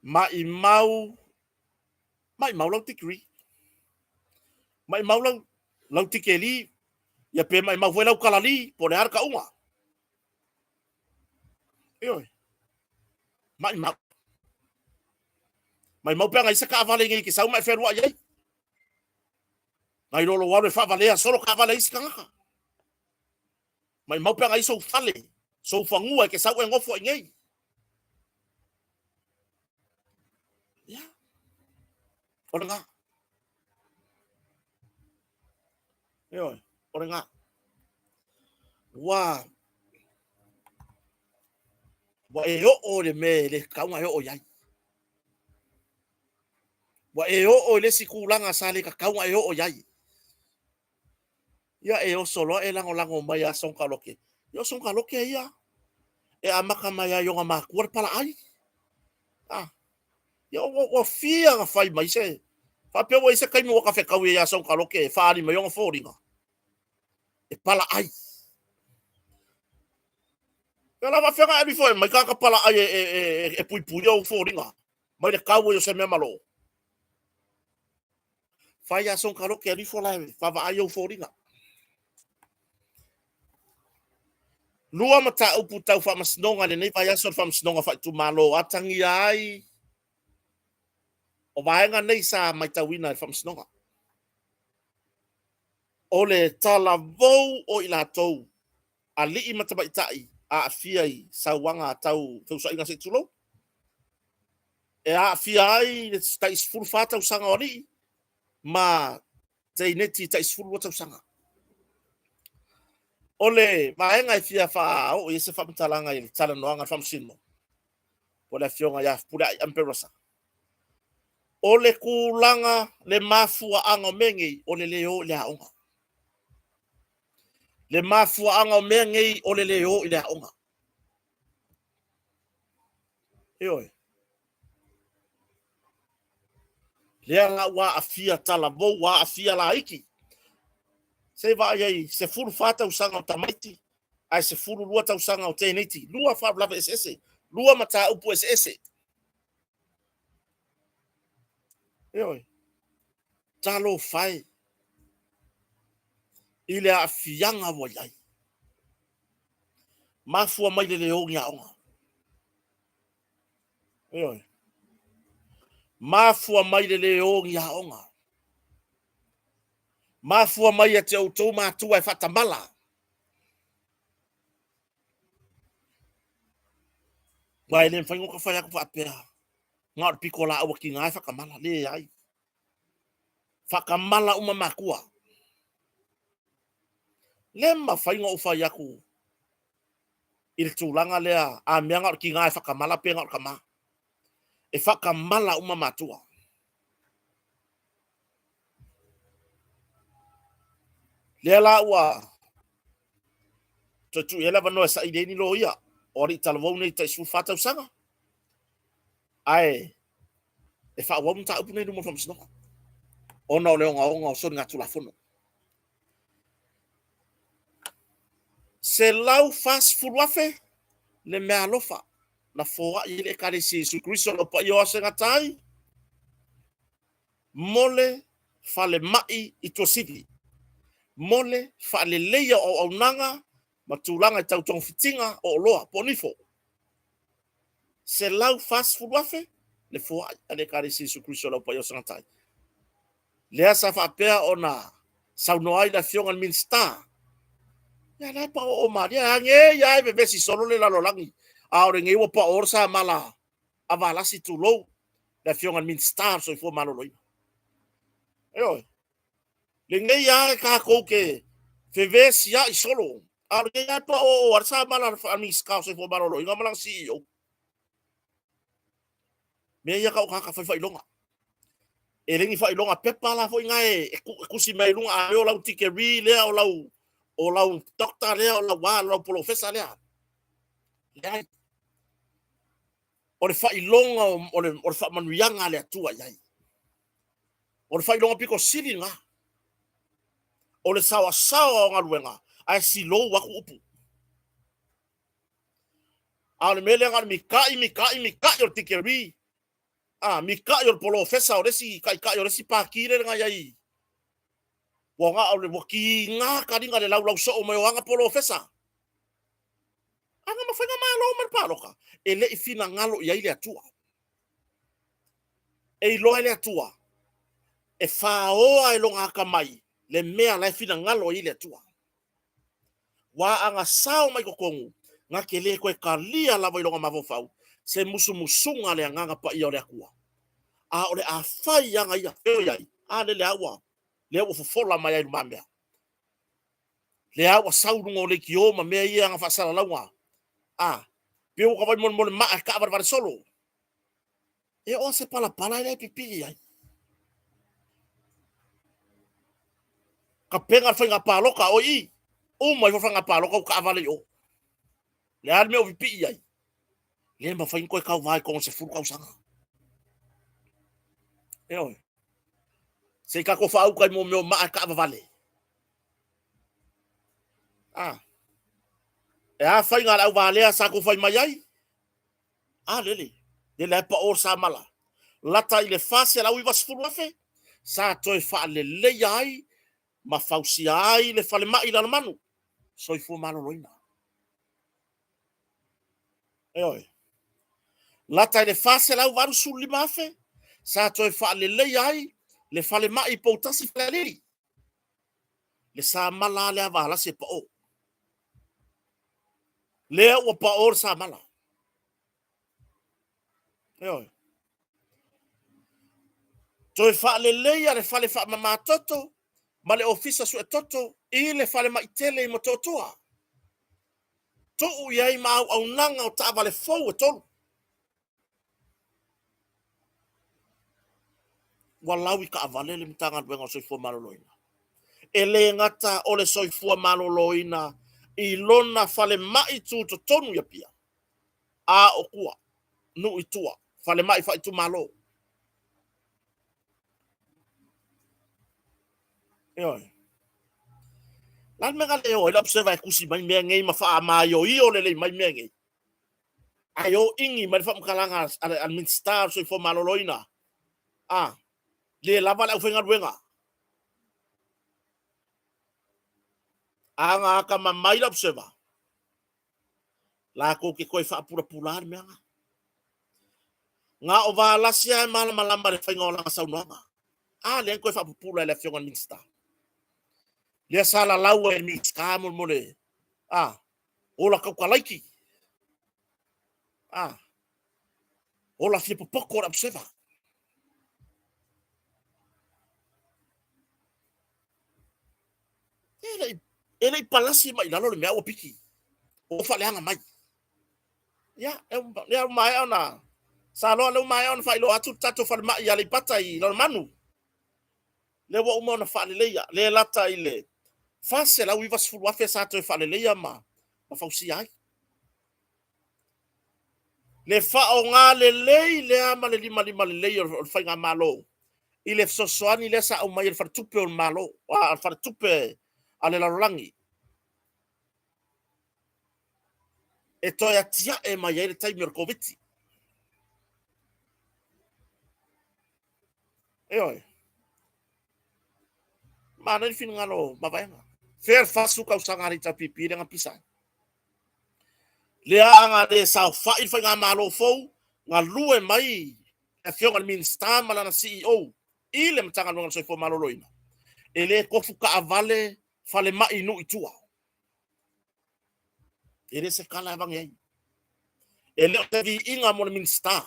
Mai mau lau tikiri. Mai mau lau tikeli. Ia pe mai mau lau kalali, po le harka unga. Oi. Mai mau penga isa ka avale ngi ki sau mai ferua ai. Ngai lolo wale fa valea solo ka vale isi kangaka. Mai mau penga iso fale. So fangua ke sau e ngofo ngai. Ya. Ora nga. Yo, ora nga. Wa e o le me le kaunga o yai. Wa e o le sikulanga sale ka kaunga o yai. Ia e o solo e lango mai a son kaloke. Yo son kaloke ia. E amaka mai a yonga makuar pala ai. Ia o fia nga fai mai se. Fa pe o se kai mo ka fe kau ia son kaloke fa ali mai yonga foringa. E pala ai. Ia la va fenga e before mai ka pala ai e pui pui o foringa. Mai le kau yo se me malo. Fa ia son kaloke ali fo la fa va ai o foringa. Lua mata upu tau fa masnonga le nei fa ia son fa masnonga fa tu malo atangi ai. O vaenga nei sa mai tawina fa masnonga. o le tala vou o ila tou a li matabaitai a afia i sauanga tau feusainga se tulo e a afia ai le tais fulu fata usanga o li ma te neti tais fulu wata usanga ole maenga i fia fa o ese fa mtalanga i tala noanga fa msimo ole fionga ya pula amperosa ole kulanga le mafua anga mengi ole leo le aonga le mafua anga mengi ole leo le aonga Oi. Leanga wa afia tala vo wa afia la iki. Se va ai se fulu fata usanga o tamaiti. Ai se fulu lua ta usanga o teneti. Lua fa blava SS. Lua mata upu SS. Oi. Talo fai. Ile afianga wa yai. Mafua mai le leo ngia onga. Oi. Mafua mai le leo ngia onga. Mafua mai e te autou matua e fatamala. Wai le mfango ka fai ako whapea. Ngā piko la awa ki ngai whakamala le ai. Whakamala uma makua. Le ma whainga o whai aku. I le tūlanga lea a mea ngā ki ngai whakamala pe ngā kama. E whakamala uma matua. Lea la ua. Tu ele vanoa sa ideni lo ia. Ori talavou nei ta isu whātau sanga. Ai. E whaawau mta upu nei rumo whamsinoka. Ona o leo ngā o sori ngā tula fono. Se lau fast furuafe le mea lofa na foa i le kare si Jesu Kristo lo pa i oase ngatai mole fale mai i to sigi mole fale leia o aunanga matulanga i tau tong fitinga o loa ponifo se lau fast furuafe le foa i le kare si Jesu Kristo lo pa i oase ngatai lea sa whapea o na saunoai na fiongan min star ya la pa o maria nge ya be besi solo le la lolangi a o nge o pa orsa mala avala si tu lo la fiongan min star so fo malo loi yo le nge ya ka ko ke fe vesi ya solo a nge ya pa o orsa mala mi ska so fo malo loi ngamalang si yo me ya ka ka fa ilonga e lengi fa ilonga pepa la fo ngai ku si mai lunga a yo la tikeri le o lau doctor lea o lau wā lau professor lea lea o le whailonga o le whamanuianga lea tua iai o le whailonga piko siri ngā o le sawa sawa o ngā ruenga ai si lou waku upu a le mele ngā mikai o le tikeri mikai o le professor o resi kai o resi pākire ngā iai wanga o le waki ngā karinga le lau so o mai wanga professor. Anga mawhainga malo o marpaloka. E le i fina ngalo i aile atua. E i loa ile atua. E whaoa e longa haka mai. Le mea lai fina ngalo i aile atua. Wa anga sao mai kokongu. Ngā ke le koe ka lia lawa i longa mawofau. Se musu musunga le nganga pa i o le akua. A o le a whai anga ia feo iai. A le awa. Le o fofola mai ai mamea. Le awa saurunga o le ki o ma mea ia nga whasara launga. Pe o ka vai mon maa ka avar solo. E o se pala e pipi ai. Ka penga whainga paloka o i. O mai whainga paloka o ka avale o. Le ar mea o pipi ai. Le ma whainga koe kau vai kong se furu kau sanga. E oi. Se ka ko fau kai mo meu ma ka vale. E a fai ngā lau vale sa ko fai mai ai. Lele. Le le pa or sa mala. Lata ile fase lau i vas furu afe. Sa toi fa le le ai. Ma fausi ai le fale mai la manu. So i fu malo loina. E oi. Lata ile fase lau varu suli mafe. Sa toi fa le ai. Le fale mai po tasi fleri. le sa mala le avala se pa o le o pa o sa mala yo to fa le ya le fa mama toto ma le ofisa su toto i le fa le mai tele mo totoa to u yai ma au nanga o ta vale fo to walau ka avale le mtanga benga soifua maloloina ele ngata ole soifua maloloina i lona fale mai tu to tonu ya pia a okua nu itua fale mai fa itu malo yo lan mega le o la observa kusi mai me ngai ma fa ma yo i ole le mai me ngai ayo ingi mai fa mkalanga al minister soifua maloloina le lava la ufenga ruenga anga ka mamai la observa la ko ke koi fa pura pular me nga o va la sia mal malamba le fenga la saunanga le ko fa pula le fionga minsta le sala lawa e mix kamo mole ola ka kalaiki ola fi poko observa ele palasi mai la lo me o piki o fa le anga mai ya le mai ona salo le mai on fa lo atu tato fa mai ya le patai lo manu le wo umona fa le lata ile fa se la wiva sfu wa fe sa to fa le ma fa usi ai le fa o nga le ama le lima le o fa nga malo ile so soani le sa o mai fa tupe o malo wa fa tupe ale la rangi e to ya tia e mai ele tai merkoviti mana ni fin ngalo mavaenga fer fasu ka usanga rita pipi dengan pisang le anga de sa fa il fa nga malo fo nga lue mai e fio ngal min sta mala na CEO ile mtanga ngal so fo malo loina ele ko fuka avale fale mai no itua ele se kala bang yai ele o vi inga mo min sta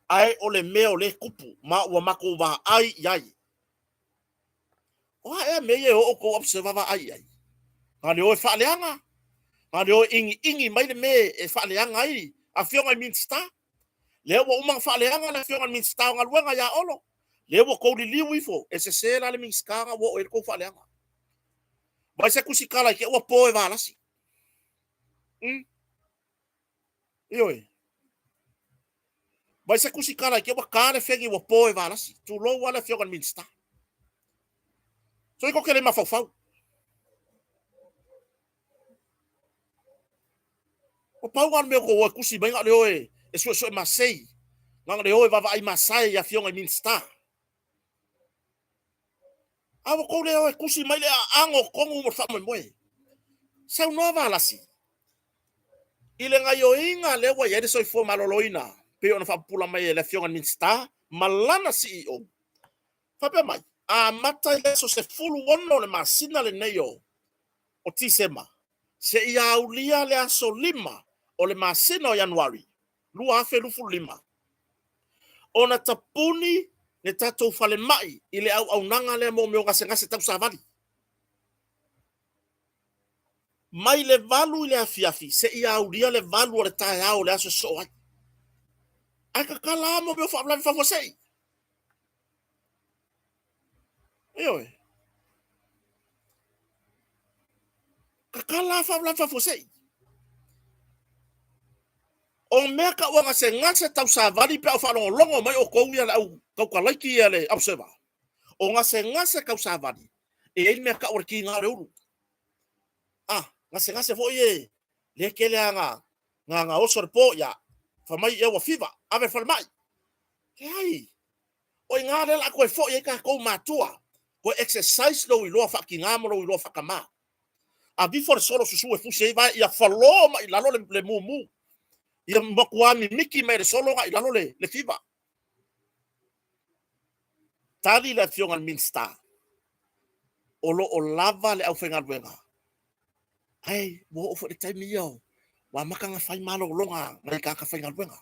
ai ole me ole kupu ma wa mako va ai yai e me ye o ko observa ai ngani o fa leanga ngani o ingi mai le me e fa leanga ai a fio ngal min sta le wo umang fa leanga na fio ngal min sta ngal wenga ya olo le wo ko li liwi fo e se la le min skanga wo e ko fa leanga vai se kusikala ke wo po e valasi vai se kusikala ke wo kare fengi wo po e valasi tu lo wala fio ngal min sta so iko kele mafau o pauan me ko kusi benga le oe e so masei ngang le oe va ai masai ya fionga min sta awo ko le oe kusi mai le ango kongu mo fa mo sa no va la si ile nga yo inga le wa ye so fo maloloina pe ona fa pula mai le fionga min sta malana CEO fa pe mai mata le so se fulu wono le masina le neyo o tisema se ia ulia le aso lima o le masina o Januari lua afe lufu lima ona tapuni ne tatou fale mai ile au nanga le mo me ngase tau savali mai le valu ile afiafi se ia ulia le valu o le tae au le aso so ai aka kala mo me fa blan fa fosei kakala fa blan fa fosei o mea ka wanga se ngase tau savali pe au whanongo longo mai o kou ia au kau ka laiki ia le observa. O ngase kau savali. E ei mea ka ora ki ngā reuru. Ngase fo ie. Le kele ngā osore po ia. Whamai e wa fiva. Ave whalmai. Ke ai. O i ngā rela koe fo ie ka kou mātua. Ko exercise lo i loa whaki ngāmo lo i loa whakama. A bifore solo susu e fusi e vai ia whalo mai lalo le mumu. Ia makuami miki mai le solo ga ilalo le fiba tali la fionga min sta Olo o lava le au whenga ruenga. Ai, mo o fwere taimi iau. Wa makanga whai malo longa, ngai kaka whenga ruenga.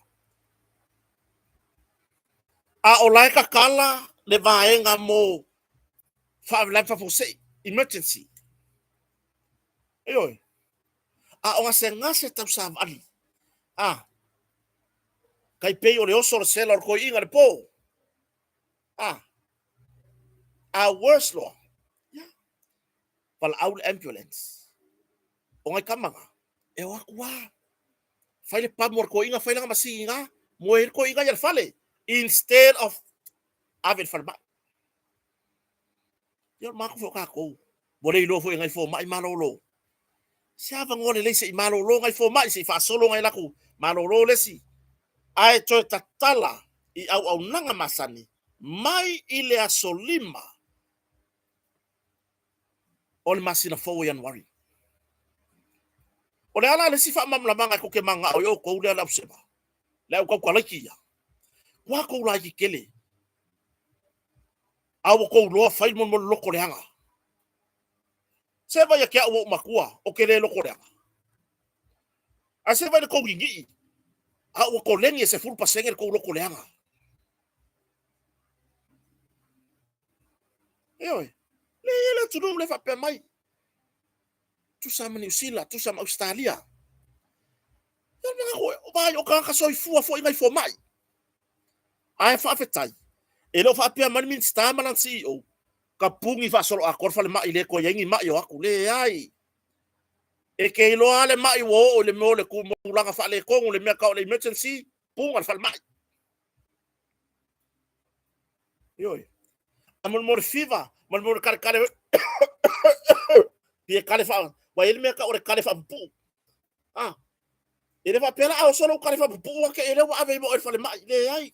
A o laika kala le vaenga mo whaavlai whafosei, emergency. Eoi. A o ngase tau sa vali. Kai pei o le oso le sela o koi inga le po. A worse law. Pal au le ambulance. O ngai kamanga. E waku wa. Fai le pamor ko inga fai langa masi inga. Moer ko inga yal fale. Instead of avel falba. Yo mako fo ka ko. Bore ilo fo inga fo mai malolo. Siapa ngone le se malolo ngai fo mai se fa solo ngai laku. Malolo le si. Ai to tatala I au nanga masani. Mai ile asolima. O le masina fo Januari. O le ala le sifa mamla manga ko ke manga o yo ko le ala seba. Le ko ko la kia. Wa ko la ki kele. Awo ko lo fai mon loko le hanga. Seba ya kia o makua o ke le loko le hanga. A seba le ko gingi. Awo ko lengi se ful pasenge ko loko le hanga. Eoi. Le tu le fa pe mai. Tu sama New Zealand, tu sama Australia. Ya mga ko, ba yo ka soi fua fo ingai fo mai. Ai fa fetai. E lo fa pia man min sta man CEO. Ka pungi fa solo akor fa le mai le ko yengi mai yo aku le ai. E ke lo ale mai wo o le mo le ku mo langa fa le ko le me ka le emergency punga fa le mai. Yo. Amol mo fiva, mal mo kar kar. Pie kale fa, wa ele me ka o kale fa pu. Ele va pela au solo kale fa pu ke ele wa ave mo fa le mai le ai.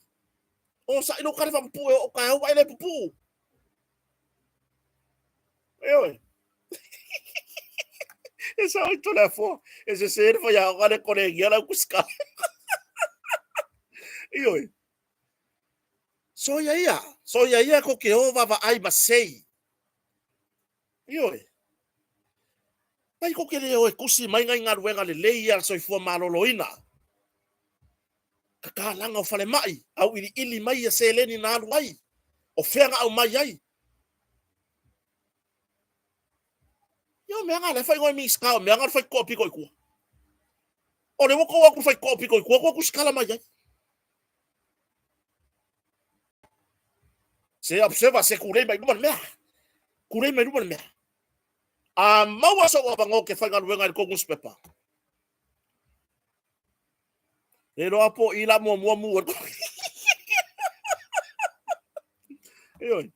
O sa ino kare fa pu o ka o ele pu. Eoi. Esa o to la fo. Ese ser fa ya gale con el ya la busca. Eoi. So ya ia ko ke o va ai masei. Eoi. Pai ko ke le o kusi mai ngai ngar wenga le leia so fo maloloina. Ka langa o fale mai au ili mai ya seleni na alu ai. O fenga au mai ai. Yo me nga le fai ngoi mi ska, me nga fai kopi ko ku. O le mo ko aku fai kopi ko ku skala mai ai. Se observa se kurei mai duman mea. Kurei mai duman mea. A maua sa wa bango ke fai nganu wenga ko newspaper. E lo apo ila mo. Eoi.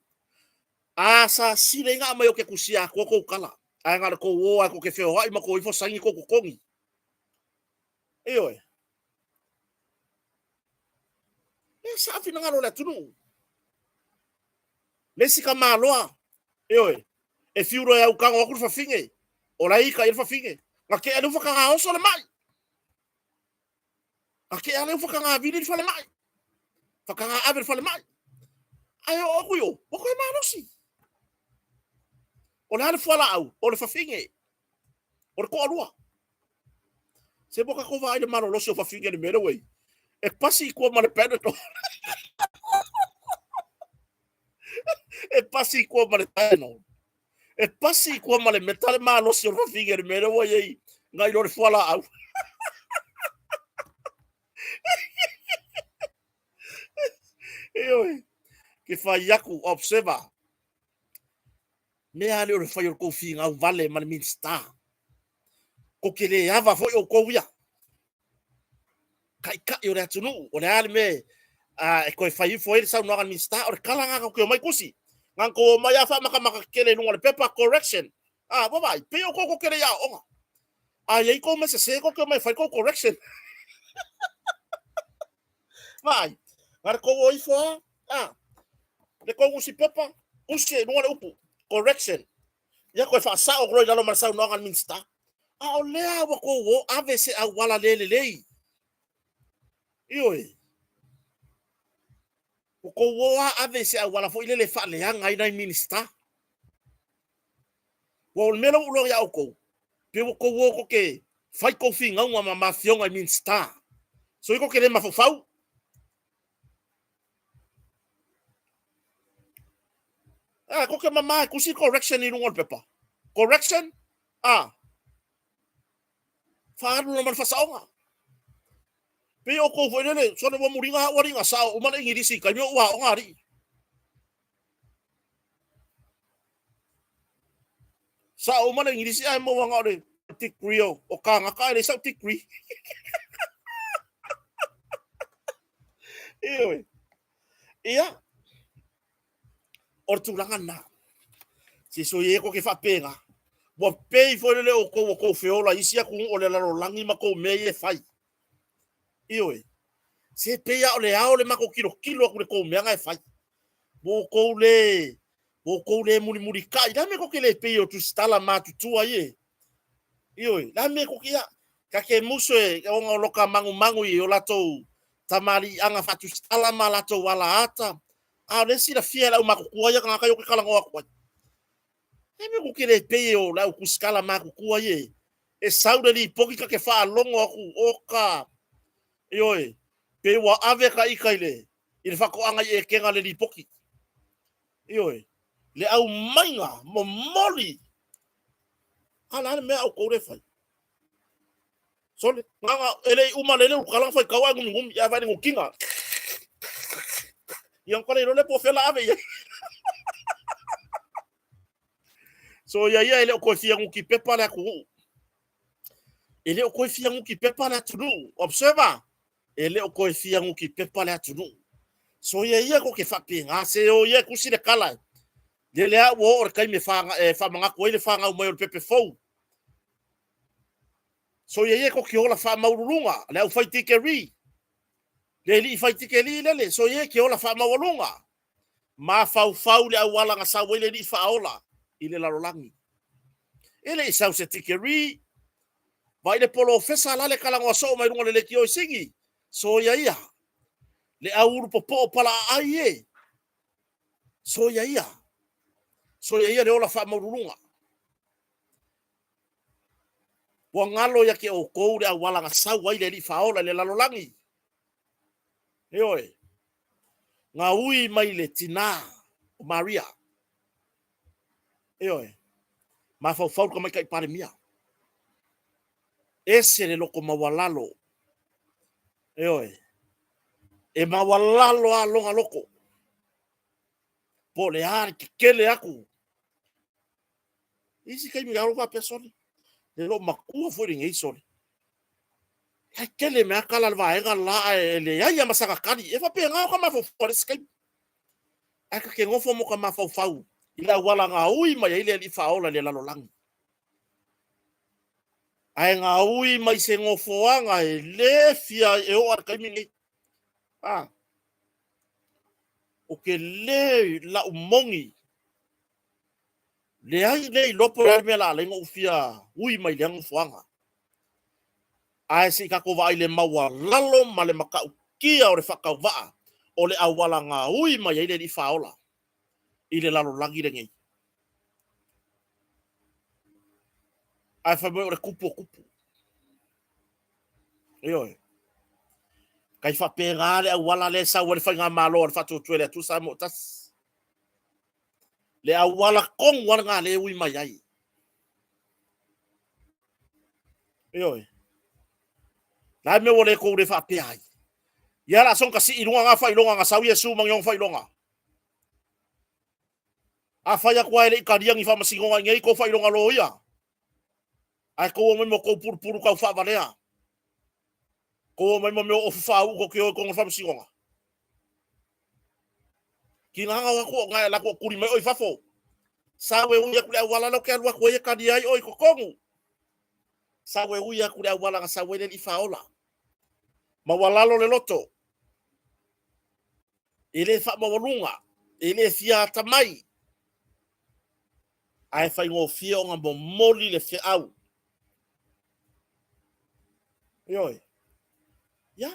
A sa sile nga mai o ke kusia ko kala. A nga ko wo ko ke feo ai ma ko ifo sangi ko kongi. Eoi. E sa fi nga lo la tunu. Lesi ka maloa. Eoi. E fiuro ya ukanga o ku fa finge. O la ika il fa finge. Ma ke anu fa ka o so le mai. Ake ale fa ka vini fa le mai. Fa ka abe fa le mai. Ayo o ku yo. O ko ma no si. O le hale fala au. O le fa finge. O le ko alua. Se boka ko vai de mano lo so fa finge le mero wei. E pasi ko ma le pedato. E pasi ko ma le peno. E pasi ko ma le metal ma lo so fa finge le mero wei. Ngai lo le fala au. Eoi. Ke fai yaku observa. Me ale o le fai o ko finga au vale ma le min star. Ko ke le ava foi o ko wia. Kai ka yo le tunu o le ale me e ko fai foi sa no min star o kala nga ko mai kusi. Ngan ko mai afa maka kele no le paper correction. Bye pe o ko kele ya o. Ai ko me se ko mai fai ko correction. Vai. Ngar ko oi fo. Le ko usi pepa, usi no le upu. Correction. Ya ko fa sa o gro ya lo mar sa no ngan min star. O lea wa ko wo ave se a wala lele lei. Ioi. O ko wo ave se a wala fo ile le fa le hanga ina minista. Wo melo ulo ya oko. Pe wo ko wo ko ke fai ko finga uma mafionga min star. So iko kele mafofau. Ah, ko ke mama kusi correction ni ngol pepa. Correction? Ah. Faru no man fasaonga. Pe o ko foi so no muringa waringa sa o man ngi disi kanyo wa ngari. Sa o man ngi disi ai mo ngari. Tik rio o ka ngaka le sa tik ri. Ewe. Ia. Ortulanga na. Si so ye ko ke fa penga. Wa pei foi le o ko feola isia ku o le lalo langi ma ko me ye fai. Ioi. Se peia o le ao le mako kilo ku le ko me ngai fai. Bo ko le muri kai la me ko ke le pei o tu stala ma tu tua ye. Ioi, la me ko kia ka ke muso e o ngoloka mangu i o lato tamari anga fatu stala ma lato wala ata. A le si la fiela o mako kuia ka ka yo ke kala ngwa kwa. E me ko ke le pei o la ku skala ma ku kuia e saude li poki ka ke fa longo aku oka. Ioi. Pe wa ave ka ikaile. Il fa ko anga e kenga le li poki. Ioi. Le au mainga mo moli. Ala me au ko refai. Sole nganga ele uma lele u kala fai kawa ngum ya vai ngukinga. Yang kole no le po fela ave ya. So ya ele ko fia nguki pepa la ku. Ele ko fia nguki pepa la tunu. Observa. Ele ko fia nguki pepa la tunu. So ya ko ke fa pinga se o ye ku si le kala. Ele a wo or kai me fa manga ko ele fa nga o mo pepe fo. So ye ko ki ola fa maurunga, le au fai tikeri. Le li fai tikeri le so ye ki ola fa maurunga. Ma fau le au wala nga sa wele li fa ola ile la rolangi. Ele isa se tikeri. Vai le polo fesa la le kala ngo so mai runga le ki o singi. So ia. Le au popo pala ai. So ia. So ia le ola fa maurunga. Wa ngalo ya ke o kou le awala nga sau wai le li faola le lalolangi. Eoi. Nga ui mai le tina o Maria. Eoi. Ma fau ka mai kai pare mia. Ese le loko mawalalo. Eoi. E mawalalo a longa loko. Po le ari ki kele aku. Isi kai mi garo va pesoni. Le lo makua foi ngei soni. Kele me akala va ega la le ya masaka kali e fa pe nga ka ma fo for skai aka ke ngofo mo ka ma fau ila wala nga ui mai ile li faola le lalo lang ai nga ui mai se ngofo anga le fia e o ka mi o ke le la umongi le ai le lopo me la le ngofia ui mai le ngofo anga ai si ka ko vai le mawa lalo male makau kia o le whakau waa o le awala ngā ui mai ele li whaola i le lalo langi rengi. Ai whamai o le kupu. Eoi. Kai whape ngā le awala le sa o le whainga malo o le whatu tue le tu sa mo tas. Le awala kong wala ngā le ui mai ai. Eoi. Lai me o le kou le whape ai. Ia la son kasi ilunga ngā whailonga ngā sau Yesu mang yong whailonga. A whaia kua ele i kariangi whamasingonga ngei ko whailonga lo ia. Ai ko mo ko puru ka fa valea. Ko mo o fa u ko ko whamasingonga. Ki nga ko nga la ko kuri mai oi fafo. Sawe u ya kula wala lo ke alwa ko ye kariai oi ko kongu. Sawe u ya kula wala nga sawe le faola. Ma wala lo le loto. Ele fa mo lunga. Ele fia tamai. Ai fa ngo fia nga mo moli le fe au. Yoi. Ya.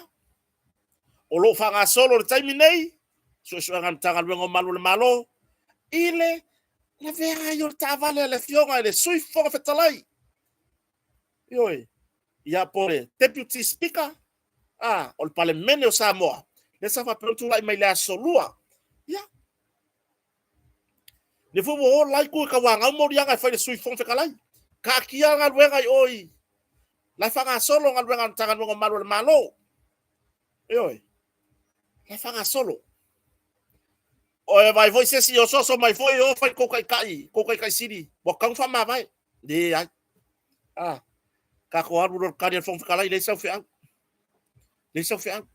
O lo fa solo le taimi nei. So nga tanga le ngo malo le malo. Ile La vera yo tavale le fionga le sui fonga fetalai. Ioi. Ia pole deputy speaker. O parlemene o Samoa. Le sa fa pronto lai mai le asolua. Ia. Le fu mo lai ku ka wanga mo rianga fa le sui fonga fetalai. Ka kia nga wenga oi. La fanga solo nga wenga tanga ngo malo malo. Ioi. La fanga solo. O e vai foi se si o so mai foi o fai ko kai siri. Bo kang fa ma vai. Di ai. Ka ko aru ro kari fong kalai le sau fe au. Le sau fe au.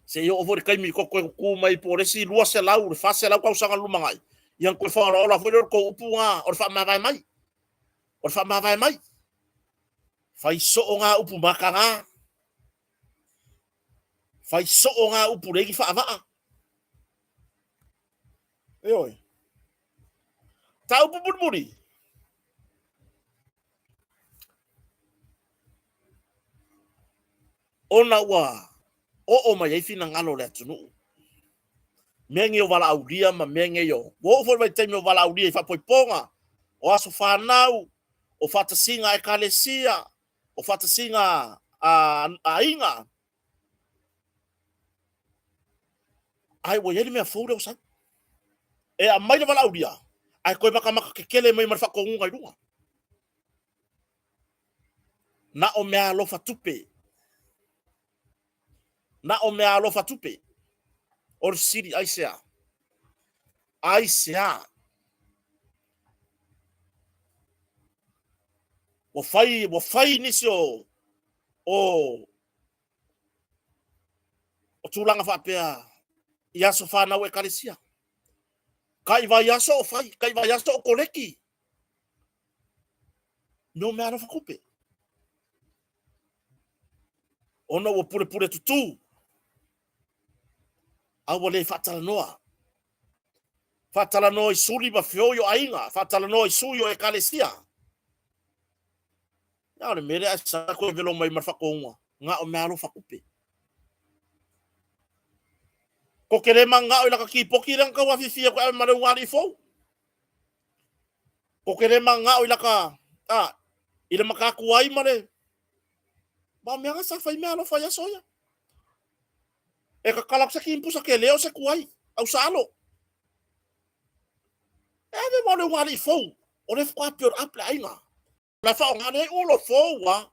Se yo over kai mi ko ku mai por esi lua se lau, fa se lau ka usanga lumangai. Yang ko fa ora foi ko upunga or fa ma vai mai. Or fa ma vai mai. Fai so nga upu makanga. Fai so nga upu regi fa va. Oi. Ta upu burburi. Ona wa o mai ai fina ngalo le tunu. Menge o wala audia ma menge yo. Wo fo vai temi o wala audia fa poiponga. O aso fa nau, o fata singa e kalesia, o fata singa a inga. Ai wo yeli me fo sa. E a mai wala audia. Ai koe maka kekele mai marfa ko ngai runga. Na o mea lofa tupe. Na o mea lofa tupe. Or siri aisea. Aisea. Wo fai nisi o tulanga fa pea. Ia so fa na we kalesia. Kai vai aso o fai, kai vai aso o koleki. No mea lofa kupe. Ono wo pure tutu. Awa le fatala noa. Fatala no i suri ba fioyo ainga. Fatala no i suyo e kalesia. Ya le mere asa ko velo mai marfako unga. Nga o mea lofa kupe. Ko kere manga o laka kipoki lang ka wafifia ko al mare wali fo. Ko kere manga o laka ila makakuai mare. Ba mea nga sa fai mea lofa ya soya. E ka kalak sa kimpu sa keleo sa kuai. Au salo. E me mare wali fo. O le fwa pior aple ainga. La fa ngane ulo fo wa.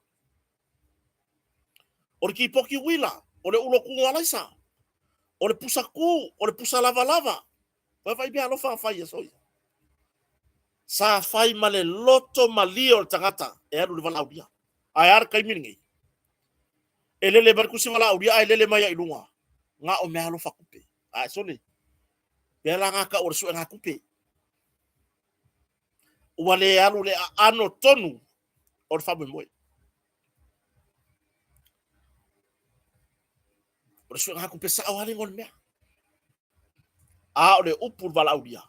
O le kipoki wila. O le ulo kualaisa. O le pusaku. O le pusa lava. Ba fai mea lofa fai ya soya. Sa fai male loto malio tangata. E aru le vala audia. Ai ar kai miringi. Elele barkusi wala audia elele maya ilunga. Nga o mea lofa kupe. Ai sole. Pela nga ka orsu nga kupe. Wale alu le ano tonu or fa moi. Orsu nga kupe sa awali ngon mea. Ole upur wala audia.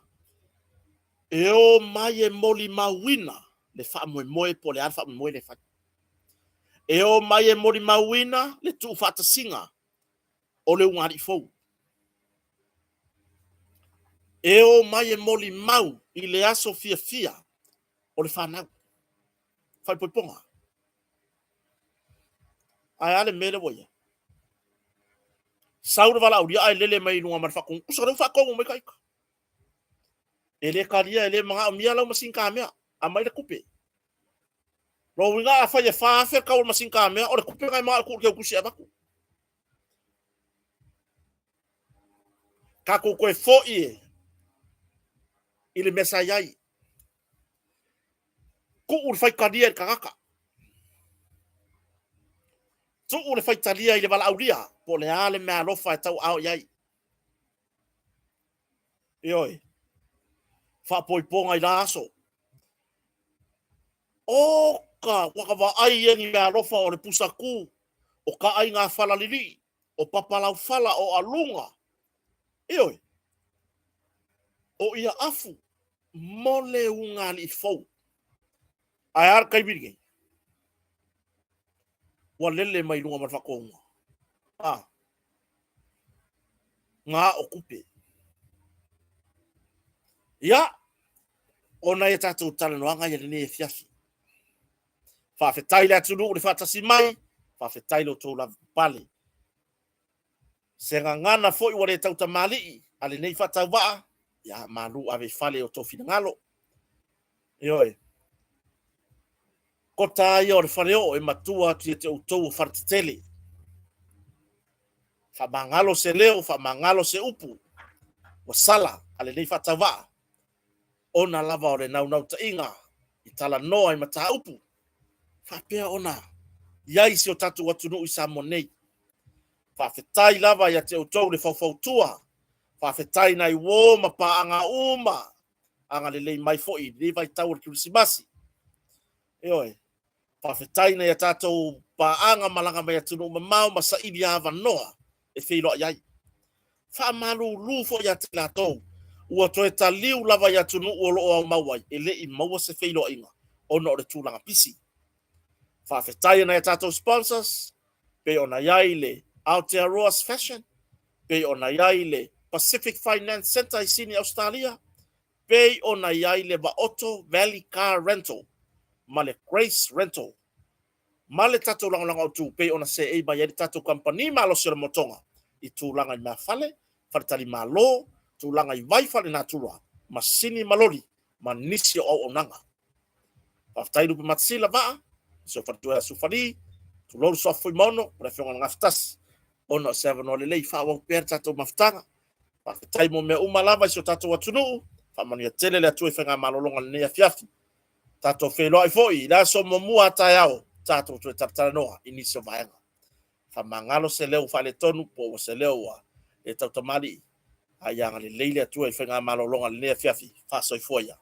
Eo mai moli mawina le fa moi po le alfa moi le fa. Eo mai moli mawina le tu fata singa. Ole ungari fou. Eo mai moli mau i le aso fia. Ole fa nau. Fai poiponga. Ai ale mele woia. Saura wala audia ai lele mai nunga marfakong. Usara fakong mai kaika. Ele karia ele mga amia lau masing kamea. Amai le kupe. Lo winga afa ye fa fer ka masing kamea. Ore kupe ngai ma ku ke kusi abaku. Kako koe foi ile mesa yai. Ku ur fai karia kakaka. Tu ur fai talia ile wala audia. Po le ale mea lofa e tau au yai. Ioi. Fa poiponga i laso. O ka waka wa ai yengi mea lofa o le pusaku. O ka ai ngā falalili. O papalau fala o alunga. Ioi. O ia afu. Mole unga li fau. Ai ar kai birige. Wa lele mai lunga marfakonga. Nga o kupe. ia ona e tatou talanoaga ia lenei e fiafi faafetai le atunuu le faatasi mai faafetai lo tou lava pale se gagana foʻi ua le tautamali'i a lenei faatauvaa ia malu ave fale o tou finagalo ioe kota ia o le faleo e matua atu ia te outou o falatetele faamagalo se leo faamagalo se upu ua sala a lenei faatauvaa ona lava o le naunau taʻiga i talanoa i mataupu faapea ona iai se o tatou atunuu i sa monei faafetai lava ia te outou le faufautua faafetai na iuō ma paaga uma aga lelei mai foʻi lelei vaitau o le kilisimasi ioe faafetai na ia tatou paaga malaga mai atunuu mamao ma saʻili avanoa e feiloaʻi ai faamalūlū foʻi iā te latou ua toe taliu lava ia tunuu o loo aumau ai e leʻi maua se feiloaʻiga ona o le tulaga pisi faafetai na ia tatou sponsors pe ona iai le Aotearoa's Fashion pe ona iai le Pacific Finance Center i sini Australia pe ona iai le Vaoto Valley Car Rental ma le Grace Rental ma le tatou lagolaga o tu pe ona se ei mai le tatou company ma losi o le motoga i tulaga i mafale faletali malo tulaga i vai fale natulua ma sini maloli ma nisi o auaunaga faafetai lupe matasila vaa so fatua sufali tulolu sofu mono pre fionga ngaftas ona se avano lelei fa wa per tatou maftaga faafetai mo me uma lava i so tatou atunu faamania tele le atu e fenga malolonga le nea fiafi tatou feloai foi la so momua ataiao tatou tu tatalanoa inicio vaenga famangalo se leo fa le tonu po se leo wa e tautamali ayanga le leile atu e fenga malolonga le nea fiafi fa soifoia